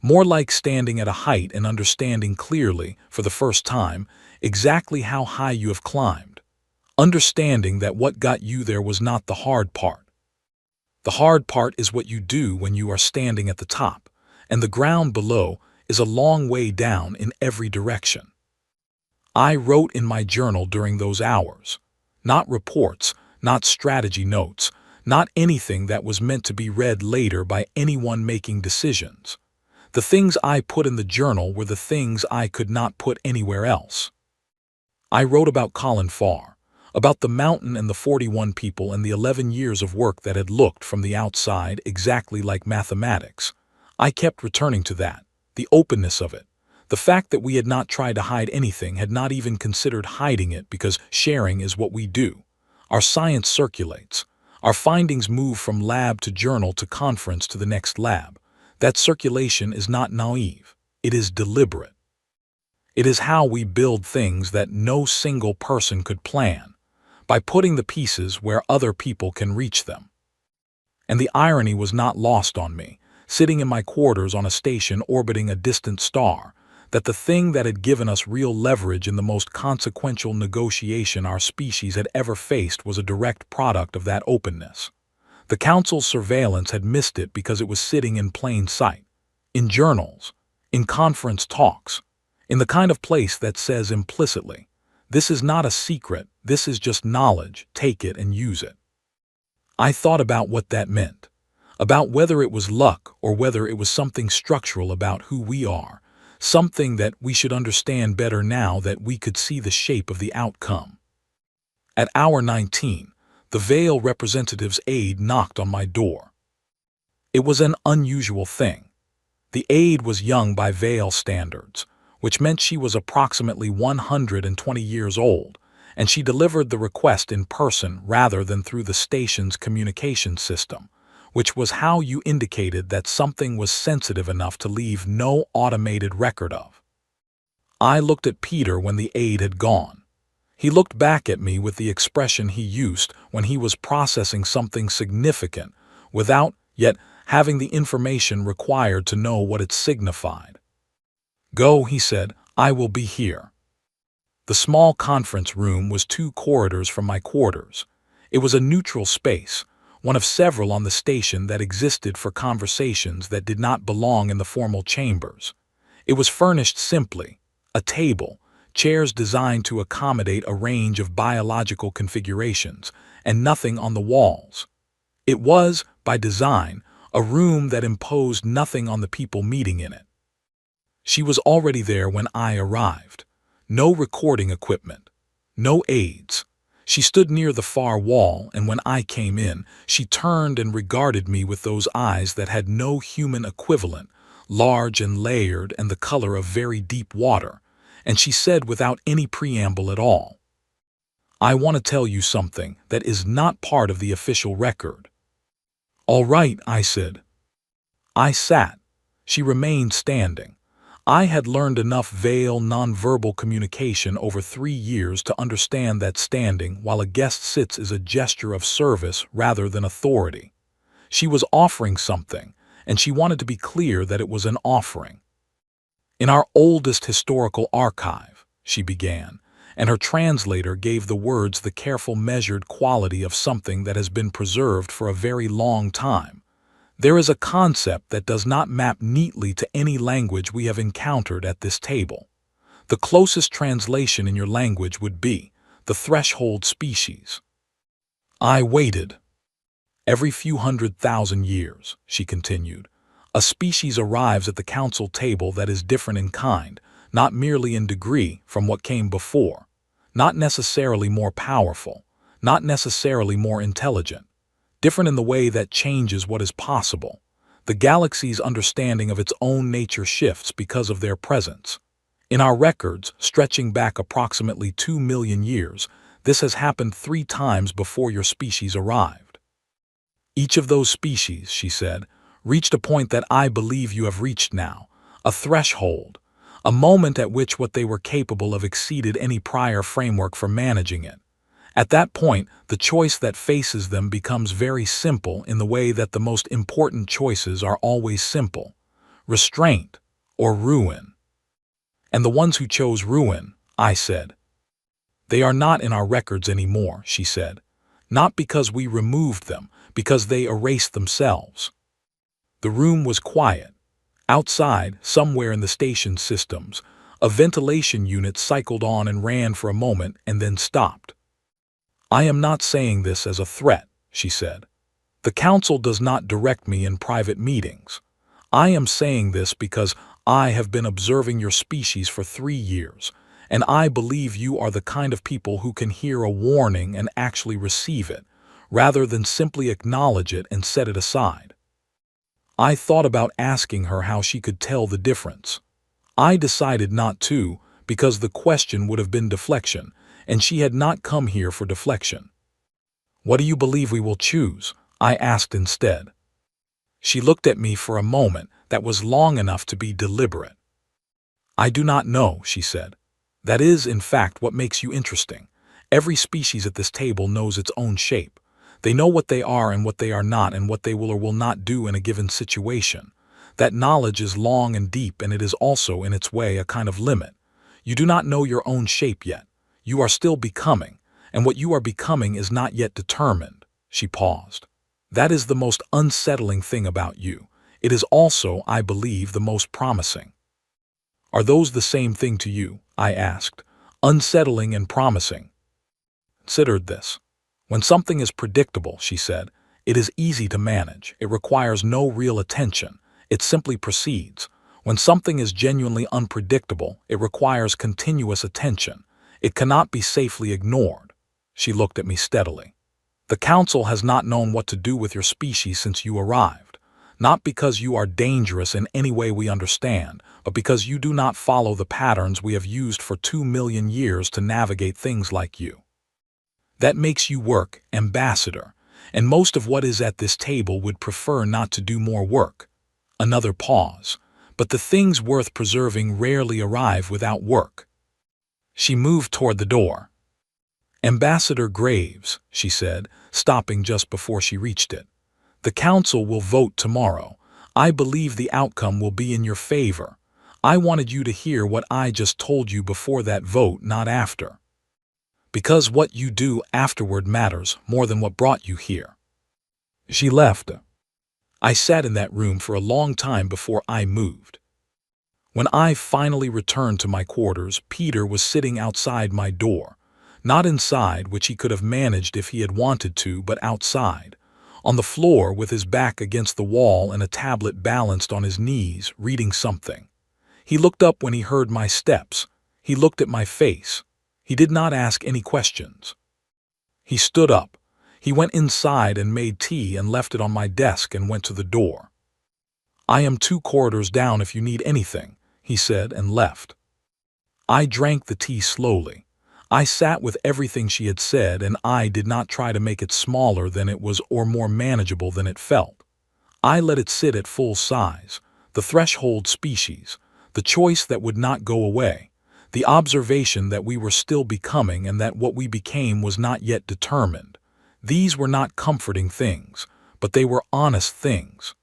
More like standing at a height and understanding clearly, for the first time, exactly how high you have climbed. Understanding that what got you there was not the hard part. The hard part is what you do when you are standing at the top, and the ground below is a long way down in every direction. I wrote in my journal during those hours. Not reports, not strategy notes, not anything that was meant to be read later by anyone making decisions. The things I put in the journal were the things I could not put anywhere else. I wrote about Colin Farr, about the mountain and the 41 people and the 11 years of work that had looked from the outside exactly like mathematics. I kept returning to that, the openness of it, the fact that we had not tried to hide anything, had not even considered hiding it because sharing is what we do. Our science circulates. Our findings move from lab to journal to conference to the next lab. That circulation is not naive. It is deliberate. It is how we build things that no single person could plan, by putting the pieces where other people can reach them. And the irony was not lost on me, sitting in my quarters on a station orbiting a distant star, that the thing that had given us real leverage in the most consequential negotiation our species had ever faced was a direct product of that openness. The council's surveillance had missed it because it was sitting in plain sight, in journals, in conference talks, in the kind of place that says implicitly, "This is not a secret, this is just knowledge, take it and use it." I thought about what that meant, about whether it was luck or whether it was something structural about who we are, something that we should understand better now that we could see the shape of the outcome. At hour 19, the Vale representative's aide knocked on my door. It was an unusual thing. The aide was young by Vale standards, which meant she was approximately 120 years old, and she delivered the request in person rather than through the station's communication system, which was how you indicated that something was sensitive enough to leave no automated record of. I looked at Peter when the aide had gone. He looked back at me with the expression he used when he was processing something significant without yet having the information required to know what it signified. "Go," he said, "I will be here." The small conference room was 2 corridors from my quarters. It was a neutral space, one of several on the station that existed for conversations that did not belong in the formal chambers. It was furnished simply: a table, chairs designed to accommodate a range of biological configurations, and nothing on the walls. It was, by design, a room that imposed nothing on the people meeting in it. She was already there when I arrived. No recording equipment, no aids. She stood near the far wall, and when I came in, she turned and regarded me with those eyes that had no human equivalent, large and layered and the color of very deep water, and she said without any preamble at all, "I want to tell you something that is not part of the official record." "All right," I said. I sat. She remained standing. I had learned enough veiled nonverbal communication over 3 years to understand that standing while a guest sits is a gesture of service rather than authority. She was offering something, and she wanted to be clear that it was an offering. "In our oldest historical archive," she began, and her translator gave the words the careful measured quality of something that has been preserved for a very long time, "there is a concept that does not map neatly to any language we have encountered at this table. The closest translation in your language would be the threshold species." I waited. "Every few 100,000 years," she continued, "a species arrives at the council table that is different in kind, not merely in degree, from what came before, not necessarily more powerful, not necessarily more intelligent, different in the way that changes what is possible. The galaxy's understanding of its own nature shifts because of their presence. In our records, stretching back approximately 2 million years, this has happened 3 times before your species arrived. Each of those species," she said, "reached a point that I believe you have reached now, a threshold, a moment at which what they were capable of exceeded any prior framework for managing it. At that point, the choice that faces them becomes very simple in the way that the most important choices are always simple: restraint or ruin." "And the ones who chose ruin," I said. "They are not in our records anymore," she said. "Not because we removed them, because they erased themselves." The room was quiet. Outside, somewhere in the station systems, a ventilation unit cycled on and ran for a moment and then stopped. "I am not saying this as a threat," she said. "The council does not direct me in private meetings. I am saying this because I have been observing your species for 3 years, and I believe you are the kind of people who can hear a warning and actually receive it, rather than simply acknowledge it and set it aside." I thought about asking her how she could tell the difference. I decided not to, because the question would have been deflection, and she had not come here for deflection. "What do you believe we will choose?" I asked instead. She looked at me for a moment that was long enough to be deliberate. "I do not know," she said. "That is, in fact, what makes you interesting. Every species at this table knows its own shape. They know what they are and what they are not and what they will or will not do in a given situation. That knowledge is long and deep, and it is also, in its way, a kind of limit. You do not know your own shape yet. You are still becoming, and what you are becoming is not yet determined." She paused. "That is the most unsettling thing about you. It is also, I believe, the most promising." "Are those the same thing to you?" I asked. "Unsettling and promising." "Considered this. When something is predictable," she said, "it is easy to manage. It requires no real attention. It simply proceeds. When something is genuinely unpredictable, it requires continuous attention. It cannot be safely ignored." She looked at me steadily. "The council has not known what to do with your species since you arrived. Not because you are dangerous in any way we understand, but because you do not follow the patterns we have used for 2 million years to navigate things like you. That makes you work, ambassador, and most of what is at this table would prefer not to do more work." Another pause. "But the things worth preserving rarely arrive without work." She moved toward the door. "Ambassador Graves," she said, stopping just before she reached it. "The council will vote tomorrow. I believe the outcome will be in your favor. I wanted you to hear what I just told you before that vote, not after. Because what you do afterward matters more than what brought you here." She left. I sat in that room for a long time before I moved. When I finally returned to my quarters, Peter was sitting outside my door. Not inside, which he could have managed if he had wanted to, but outside, on the floor with his back against the wall and a tablet balanced on his knees, reading something. He looked up when he heard my steps. He looked at my face. He did not ask any questions. He stood up. He went inside and made tea and left it on my desk and went to the door. "I am 2 corridors down if you need anything," he said, and left. I drank the tea slowly. I sat with everything she had said, and I did not try to make it smaller than it was or more manageable than it felt. I let it sit at full size, the threshold species, the choice that would not go away, the observation that we were still becoming and that what we became was not yet determined. These were not comforting things, but they were honest things.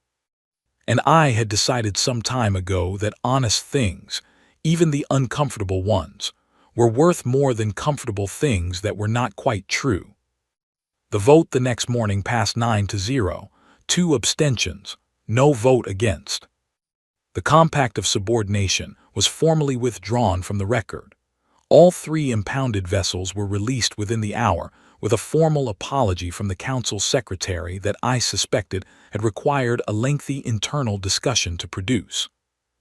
And I had decided some time ago that honest things, even the uncomfortable ones, were worth more than comfortable things that were not quite true. The vote the next morning passed 9-0, 2 abstentions, no vote against. The compact of subordination was formally withdrawn from the record. All 3 impounded vessels were released within the hour, with a formal apology from the council secretary that I suspected had required a lengthy internal discussion to produce.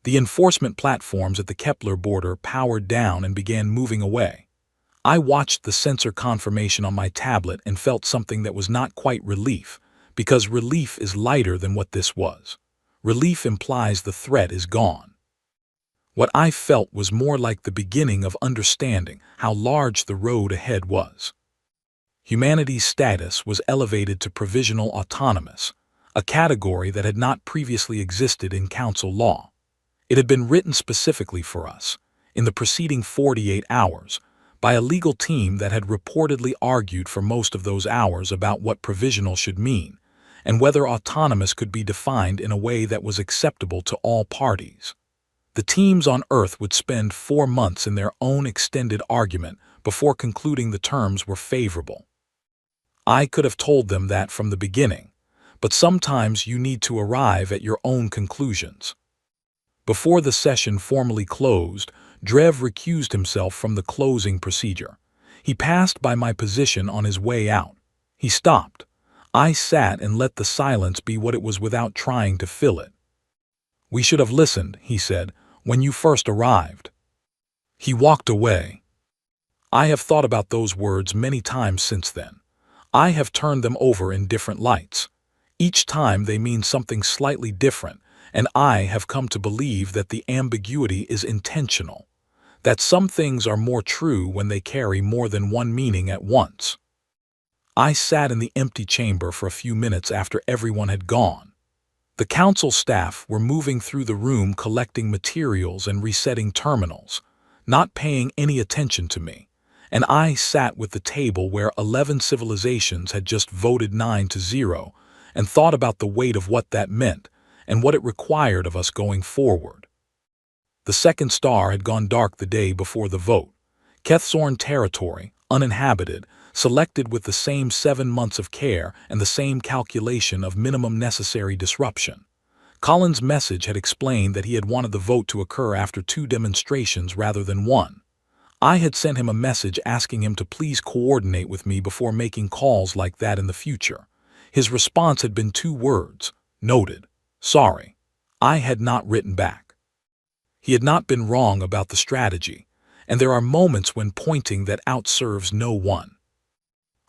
The enforcement platforms at the Kepler border powered down and began moving away. I watched the sensor confirmation on my tablet and felt something that was not quite relief, because relief is lighter than what this was. Relief implies the threat is gone. What I felt was more like the beginning of understanding how large the road ahead was. Humanity's status was elevated to provisional autonomous, a category that had not previously existed in council law. It had been written specifically for us, in the preceding 48 hours, by a legal team that had reportedly argued for most of those hours about what provisional should mean, and whether autonomous could be defined in a way that was acceptable to all parties. The teams on Earth would spend 4 months in their own extended argument before concluding the terms were favorable. I could have told them that from the beginning, but sometimes you need to arrive at your own conclusions. Before the session formally closed, Drev recused himself from the closing procedure. He passed by my position on his way out. He stopped. I sat and let the silence be what it was without trying to fill it. "We should have listened," he said, "when you first arrived." He walked away. I have thought about those words many times since then. I have turned them over in different lights. Each time they mean something slightly different, and I have come to believe that the ambiguity is intentional, that some things are more true when they carry more than one meaning at once. I sat in the empty chamber for a few minutes after everyone had gone. The council staff were moving through the room collecting materials and resetting terminals, not paying any attention to me, and I sat with the table where 11 civilizations had just voted 9-0 and thought about the weight of what that meant and what it required of us going forward. The second star had gone dark the day before the vote. Kethzorn territory, uninhabited, selected with the same 7 months of care and the same calculation of minimum necessary disruption. Colin's message had explained that he had wanted the vote to occur after 2 demonstrations rather than 1. I had sent him a message asking him to please coordinate with me before making calls like that in the future. His response had been 2 words: noted. Sorry. I had not written back. He had not been wrong about the strategy, and there are moments when pointing that out serves no one.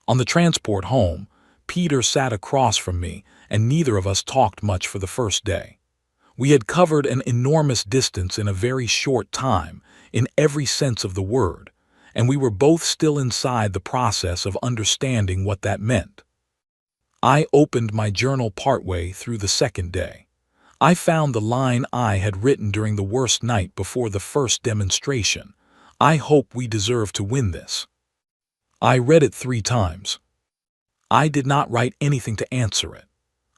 On the transport home, Peter sat across from me, and neither of us talked much for the first day. We had covered an enormous distance in a very short time, in every sense of the word, and we were both still inside the process of understanding what that meant. I opened my journal partway through the second day. I found the line I had written during the worst night before the first demonstration: "I hope we deserve to win this." I read it 3 times. I did not write anything to answer it.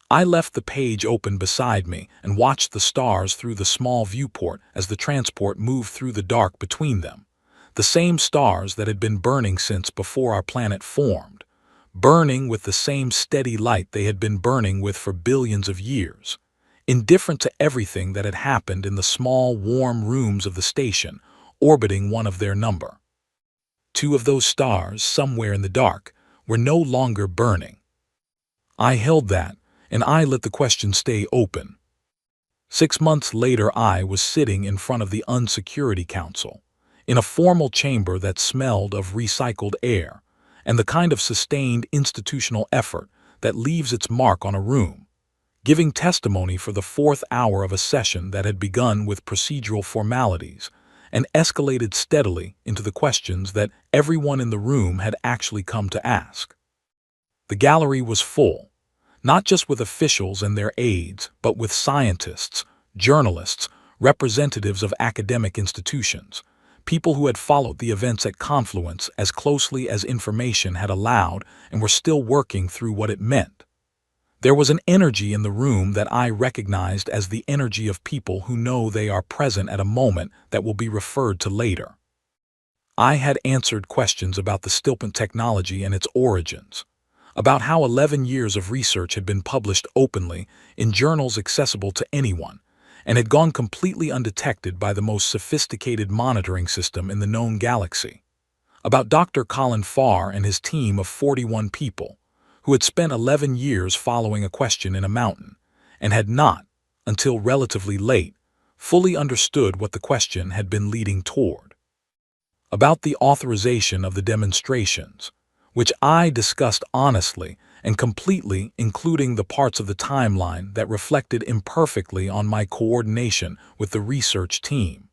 I left the page open beside me and watched the stars through the small viewport as the transport moved through the dark between them. The same stars that had been burning since before our planet formed, burning with the same steady light they had been burning with for billions of years, indifferent to everything that had happened in the small, warm rooms of the station, orbiting one of their number. 2 of those stars, somewhere in the dark, were no longer burning. I held that, and I let the question stay open. 6 months later, I was sitting in front of the Unsecurity Council, in a formal chamber that smelled of recycled air, and the kind of sustained institutional effort that leaves its mark on a room, giving testimony for the 4th hour of a session that had begun with procedural formalities and escalated steadily into the questions that everyone in the room had actually come to ask. The gallery was full, not just with officials and their aides, but with scientists, journalists, representatives of academic institutions, people who had followed the events at Confluence as closely as information had allowed and were still working through what it meant. There was an energy in the room that I recognized as the energy of people who know they are present at a moment that will be referred to later. I had answered questions about the stillpent technology and its origins, about how 11 years of research had been published openly in journals accessible to anyone, and had gone completely undetected by the most sophisticated monitoring system in the known galaxy, about Dr. Colin Farr and his team of 41 people, who had spent 11 years following a question in a mountain, and had not, until relatively late, fully understood what the question had been leading toward. About the authorization of the demonstrations, which I discussed honestly and completely, including the parts of the timeline that reflected imperfectly on my coordination with the research team.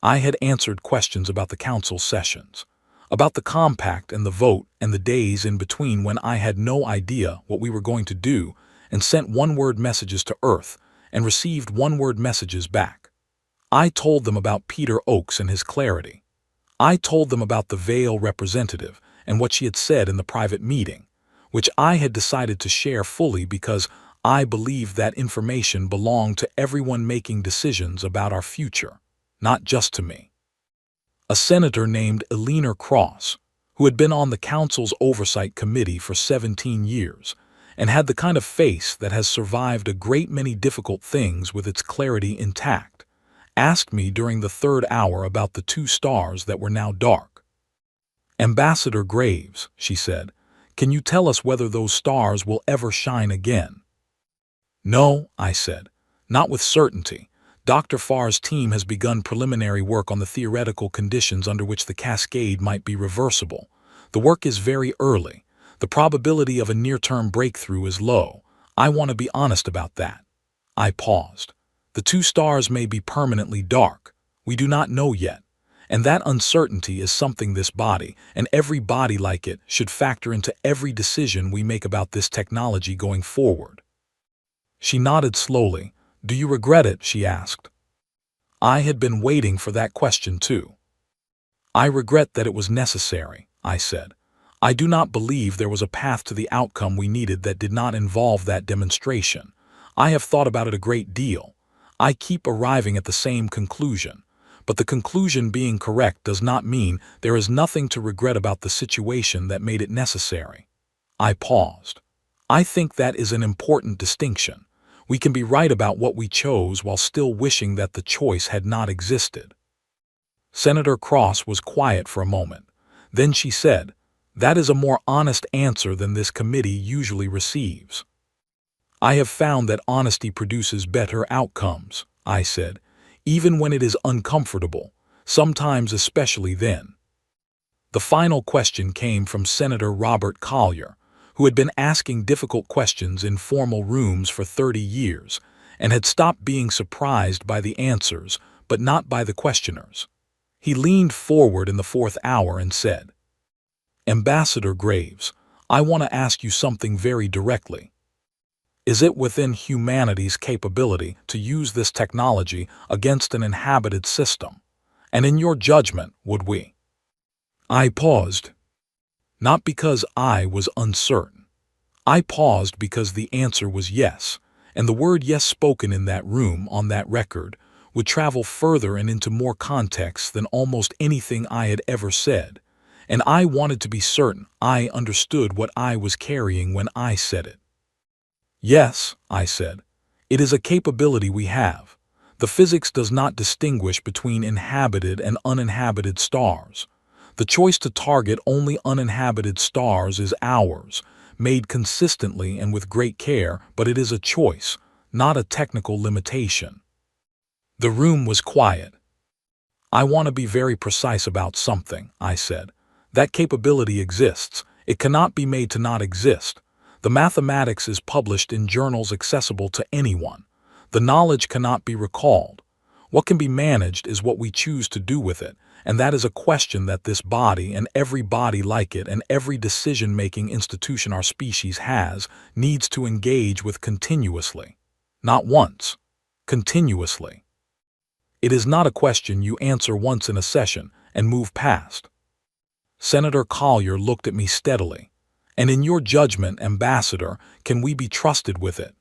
I had answered questions about the council sessions, about the compact and the vote and the days in between when I had no idea what we were going to do, and sent one-word messages to Earth and received one-word messages back. I told them about Peter Oakes and his clarity. I told them about the Vale representative and what she had said in the private meeting, which I had decided to share fully because I believed that information belonged to everyone making decisions about our future, not just to me. A senator named Eleanor Cross, who had been on the council's oversight committee for 17 years and had the kind of face that has survived a great many difficult things with its clarity intact, asked me during the 3rd hour about the 2 stars that were now dark. "Ambassador Graves," she said, "can you tell us whether those stars will ever shine again?" "No," I said, "not with certainty. Dr. Farr's team has begun preliminary work on the theoretical conditions under which the cascade might be reversible. The work is very early. The probability of a near-term breakthrough is low. I want to be honest about that." I paused. "The 2 stars may be permanently dark. We do not know yet. And that uncertainty is something this body, and every body like it, should factor into every decision we make about this technology going forward." She nodded slowly. "Do you regret it?" she asked. I had been waiting for that question too. "I regret that it was necessary," I said. "I do not believe there was a path to the outcome we needed that did not involve that demonstration. I have thought about it a great deal. I keep arriving at the same conclusion. But the conclusion being correct does not mean there is nothing to regret about the situation that made it necessary." I paused. "I think that is an important distinction. We can be right about what we chose while still wishing that the choice had not existed." Senator Cross was quiet for a moment. Then she said, "That is a more honest answer than this committee usually receives." "I have found that honesty produces better outcomes," I said, "even when it is uncomfortable, sometimes especially then." The final question came from Senator Robert Collier, who had been asking difficult questions in formal rooms for 30 years and had stopped being surprised by the answers, but not by the questioners. He leaned forward in the 4th hour and said, "Ambassador Graves, I want to ask you something very directly. Is it within humanity's capability to use this technology against an inhabited system? And in your judgment, would we?" I paused. Not because I was uncertain. I paused because the answer was yes, and the word yes spoken in that room on that record would travel further and into more context than almost anything I had ever said, and I wanted to be certain I understood what I was carrying when I said it. Yes, I said. It is a capability we have. The physics does not distinguish between inhabited and uninhabited stars. The choice to target only uninhabited stars is ours, made consistently and with great care, but it is a choice, not a technical limitation. The room was quiet. I want to be very precise about something, I said. That capability exists. It cannot be made to not exist. The mathematics is published in journals accessible to anyone. The knowledge cannot be recalled. What can be managed is what we choose to do with it, and that is a question that this body and every body like it and every decision-making institution our species has needs to engage with continuously. Not once. Continuously. It is not a question you answer once in a session and move past. Senator Collier looked at me steadily. And in your judgment, Ambassador, can we be trusted with it?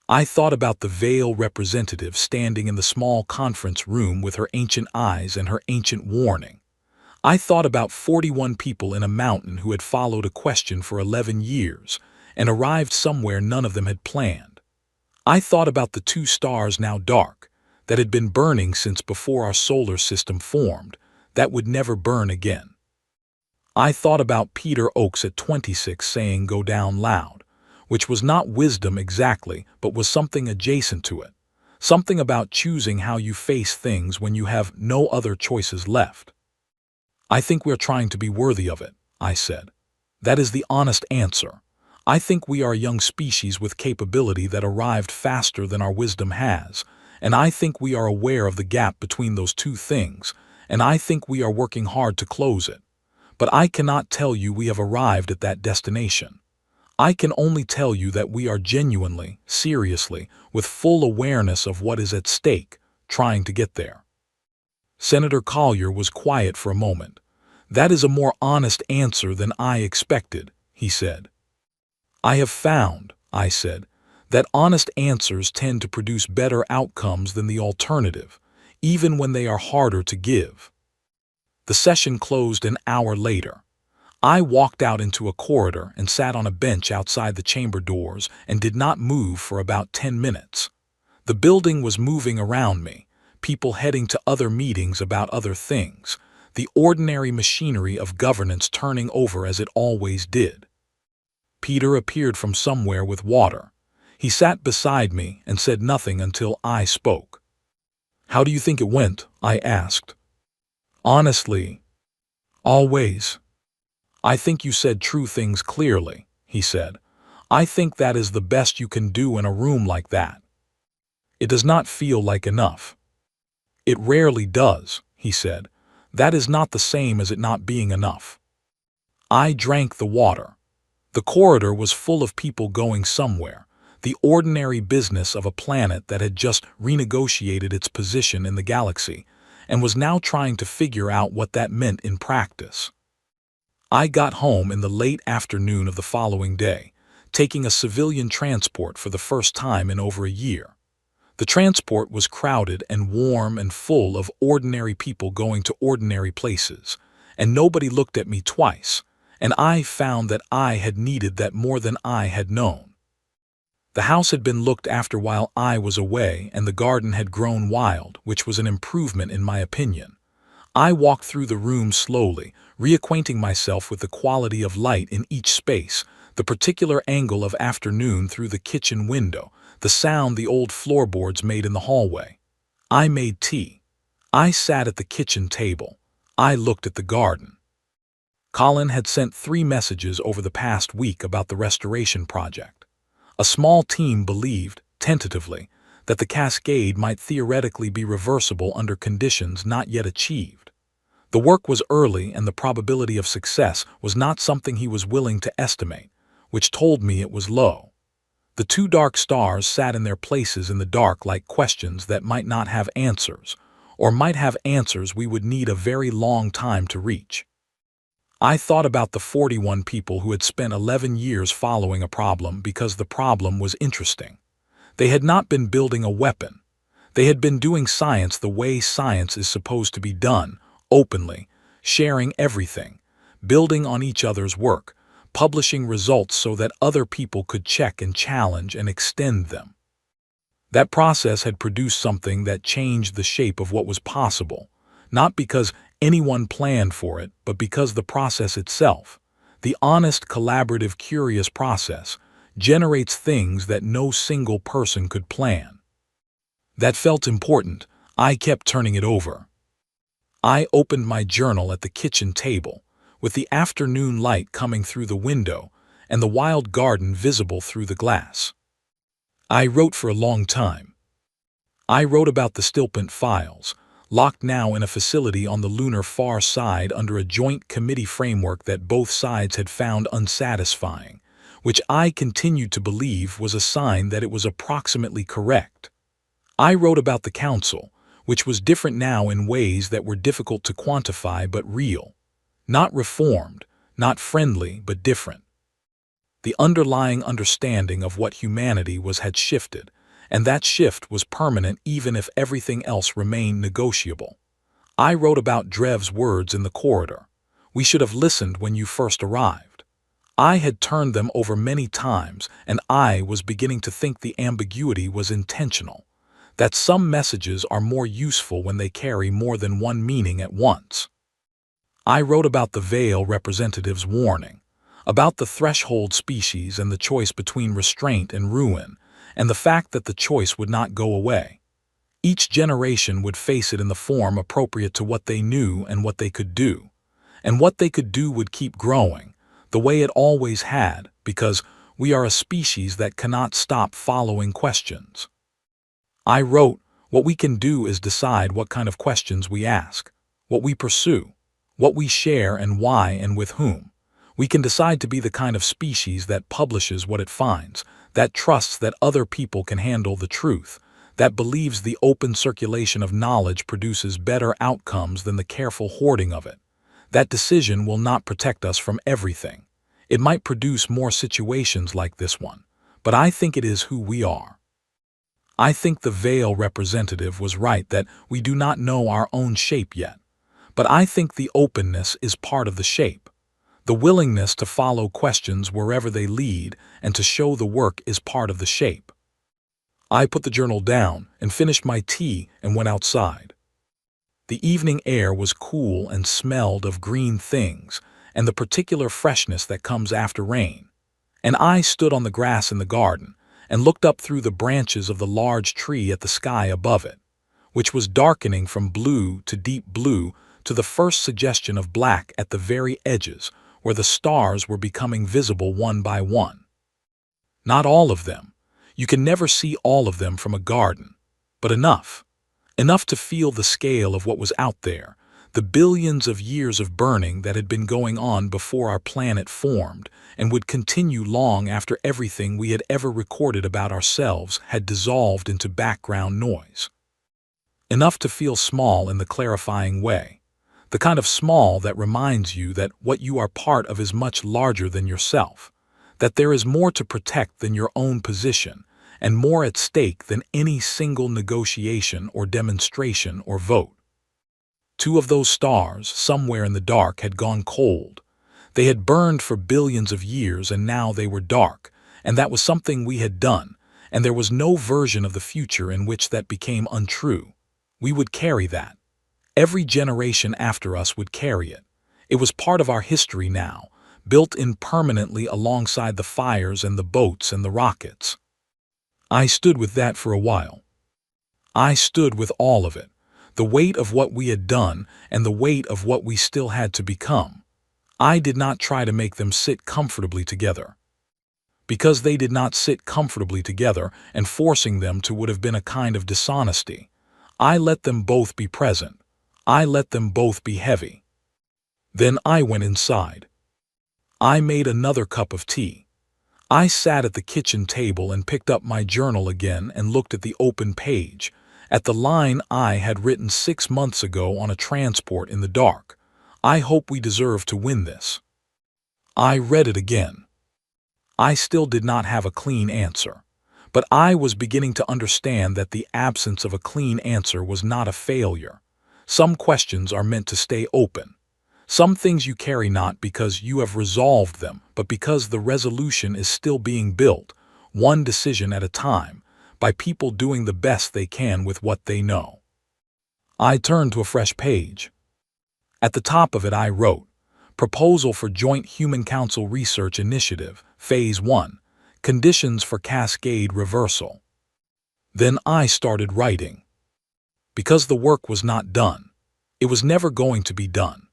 I thought about the Vale representative standing in the small conference room with her ancient eyes and her ancient warning. I thought about 41 people in a mountain who had followed a question for 11 years and arrived somewhere none of them had planned. I thought about the two stars now dark, that had been burning since before our solar system formed, that would never burn again. I thought about Peter Oakes at 26 saying go down loud, which was not wisdom exactly, but was something adjacent to it, something about choosing how you face things when you have no other choices left. I think we are trying to be worthy of it, I said. That is the honest answer. I think we are a young species with capability that arrived faster than our wisdom has, and I think we are aware of the gap between those two things, and I think we are working hard to close it. But I cannot tell you we have arrived at that destination. I can only tell you that we are genuinely, seriously, with full awareness of what is at stake, trying to get there. Senator Collier was quiet for a moment. That is a more honest answer than I expected, he said. I have found, I said, that honest answers tend to produce better outcomes than the alternative, even when they are harder to give. The session closed an hour later. I walked out into a corridor and sat on a bench outside the chamber doors and did not move for about 10 minutes. The building was moving around me, people heading to other meetings about other things, the ordinary machinery of governance turning over as it always did. Peter appeared from somewhere with water. He sat beside me and said nothing until I spoke. How do you think it went? I asked. Honestly, always. I think you said true things clearly, he said. I think that is the best you can do in a room like that. It does not feel like enough. It rarely does, he said. That is not the same as it not being enough. I drank the water. The corridor was full of people going somewhere, the ordinary business of a planet that had just renegotiated its position in the galaxy, and was now trying to figure out what that meant in practice. I got home in the late afternoon of the following day, taking a civilian transport for the first time in over a year. The transport was crowded and warm and full of ordinary people going to ordinary places, and nobody looked at me twice, and I found that I had needed that more than I had known. The house had been looked after while I was away, and the garden had grown wild, which was an improvement in my opinion. I walked through the room slowly, reacquainting myself with the quality of light in each space, the particular angle of afternoon through the kitchen window, the sound the old floorboards made in the hallway. I made tea. I sat at the kitchen table. I looked at the garden. Colin had sent 3 messages over the past week about the restoration project. A small team believed, tentatively, that the cascade might theoretically be reversible under conditions not yet achieved. The work was early and the probability of success was not something he was willing to estimate, which told me it was low. The 2 dark stars sat in their places in the dark like questions that might not have answers, or might have answers we would need a very long time to reach. I thought about the 41 people who had spent 11 years following a problem because the problem was interesting. They had not been building a weapon. They had been doing science the way science is supposed to be done, openly, sharing everything, building on each other's work, publishing results so that other people could check and challenge and extend them. That process had produced something that changed the shape of what was possible, not because anyone planned for it, but because the process itself, the honest, collaborative, curious process, generates things that no single person could plan. That felt important. I kept turning it over. I opened my journal at the kitchen table, with the afternoon light coming through the window and the wild garden visible through the glass. I wrote for a long time. I wrote about the Stilpent files, locked now in a facility on the lunar far side under a joint committee framework that both sides had found unsatisfying, which I continued to believe was a sign that it was approximately correct. I wrote about the council, which was different now in ways that were difficult to quantify but real. Not reformed, not friendly, but different. The underlying understanding of what humanity was had shifted, and that shift was permanent even if everything else remained negotiable. I wrote about Drev's words in the corridor. "We should have listened when you first arrived." I had turned them over many times, and I was beginning to think the ambiguity was intentional, that some messages are more useful when they carry more than one meaning at once. I wrote about the Veil representative's warning, about the threshold species and the choice between restraint and ruin, and the fact that the choice would not go away. Each generation would face it in the form appropriate to what they knew and what they could do. And what they could do would keep growing, the way it always had, because we are a species that cannot stop following questions. I wrote, what we can do is decide what kind of questions we ask, what we pursue, what we share and why and with whom. We can decide to be the kind of species that publishes what it finds, that trusts that other people can handle the truth, that believes the open circulation of knowledge produces better outcomes than the careful hoarding of it. That decision will not protect us from everything. It might produce more situations like this one, but I think it is who we are. I think the Veil representative was right that we do not know our own shape yet, but I think the openness is part of the shape. The willingness to follow questions wherever they lead and to show the work is part of the shape. I put the journal down and finished my tea and went outside. The evening air was cool and smelled of green things and the particular freshness that comes after rain. And I stood on the grass in the garden and looked up through the branches of the large tree at the sky above it, which was darkening from blue to deep blue to the first suggestion of black at the very edges, where the stars were becoming visible one by one. Not all of them. You can never see all of them from a garden, but enough. Enough to feel the scale of what was out there, the billions of years of burning that had been going on before our planet formed and would continue long after everything we had ever recorded about ourselves had dissolved into background noise. Enough to feel small in the clarifying way, the kind of small that reminds you that what you are part of is much larger than yourself, that there is more to protect than your own position, and more at stake than any single negotiation or demonstration or vote. Two of those stars, somewhere in the dark, had gone cold. They had burned for billions of years, and now they were dark, and that was something we had done, and there was no version of the future in which that became untrue. We would carry that. Every generation after us would carry it. It was part of our history now, built in permanently alongside the fires and the boats and the rockets. I stood with that for a while. I stood with all of it, the weight of what we had done and the weight of what we still had to become. I did not try to make them sit comfortably together. Because they did not sit comfortably together, and forcing them to would have been a kind of dishonesty. I let them both be present. I let them both be heavy. Then I went inside. I made another cup of tea. I sat at the kitchen table and picked up my journal again and looked at the open page, at the line I had written 6 months ago on a transport in the dark. I hope we deserve to win this. I read it again. I still did not have a clean answer, but I was beginning to understand that the absence of a clean answer was not a failure. Some questions are meant to stay open. Some things you carry not because you have resolved them, but because the resolution is still being built, one decision at a time, by people doing the best they can with what they know. I turned to a fresh page. At the top of it I wrote, Proposal for Joint Human Council Research Initiative, Phase 1, Conditions for Cascade Reversal. Then I started writing. Because the work was not done. It was never going to be done.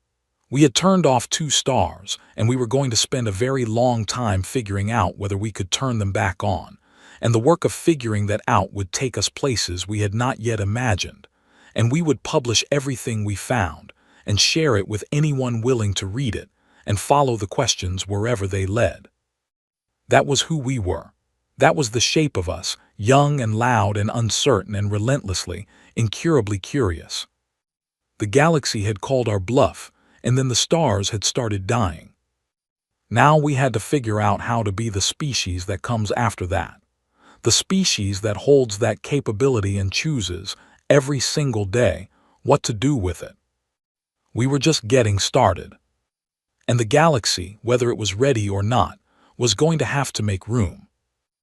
We had turned off 2 stars, and we were going to spend a very long time figuring out whether we could turn them back on, and the work of figuring that out would take us places we had not yet imagined, and we would publish everything we found, and share it with anyone willing to read it, and follow the questions wherever they led. That was who we were. That was the shape of us, young and loud and uncertain and relentlessly, incurably curious. The galaxy had called our bluff, and then the stars had started dying. Now we had to figure out how to be the species that comes after that. The species that holds that capability and chooses, every single day, what to do with it. We were just getting started. And the galaxy, whether it was ready or not, was going to have to make room.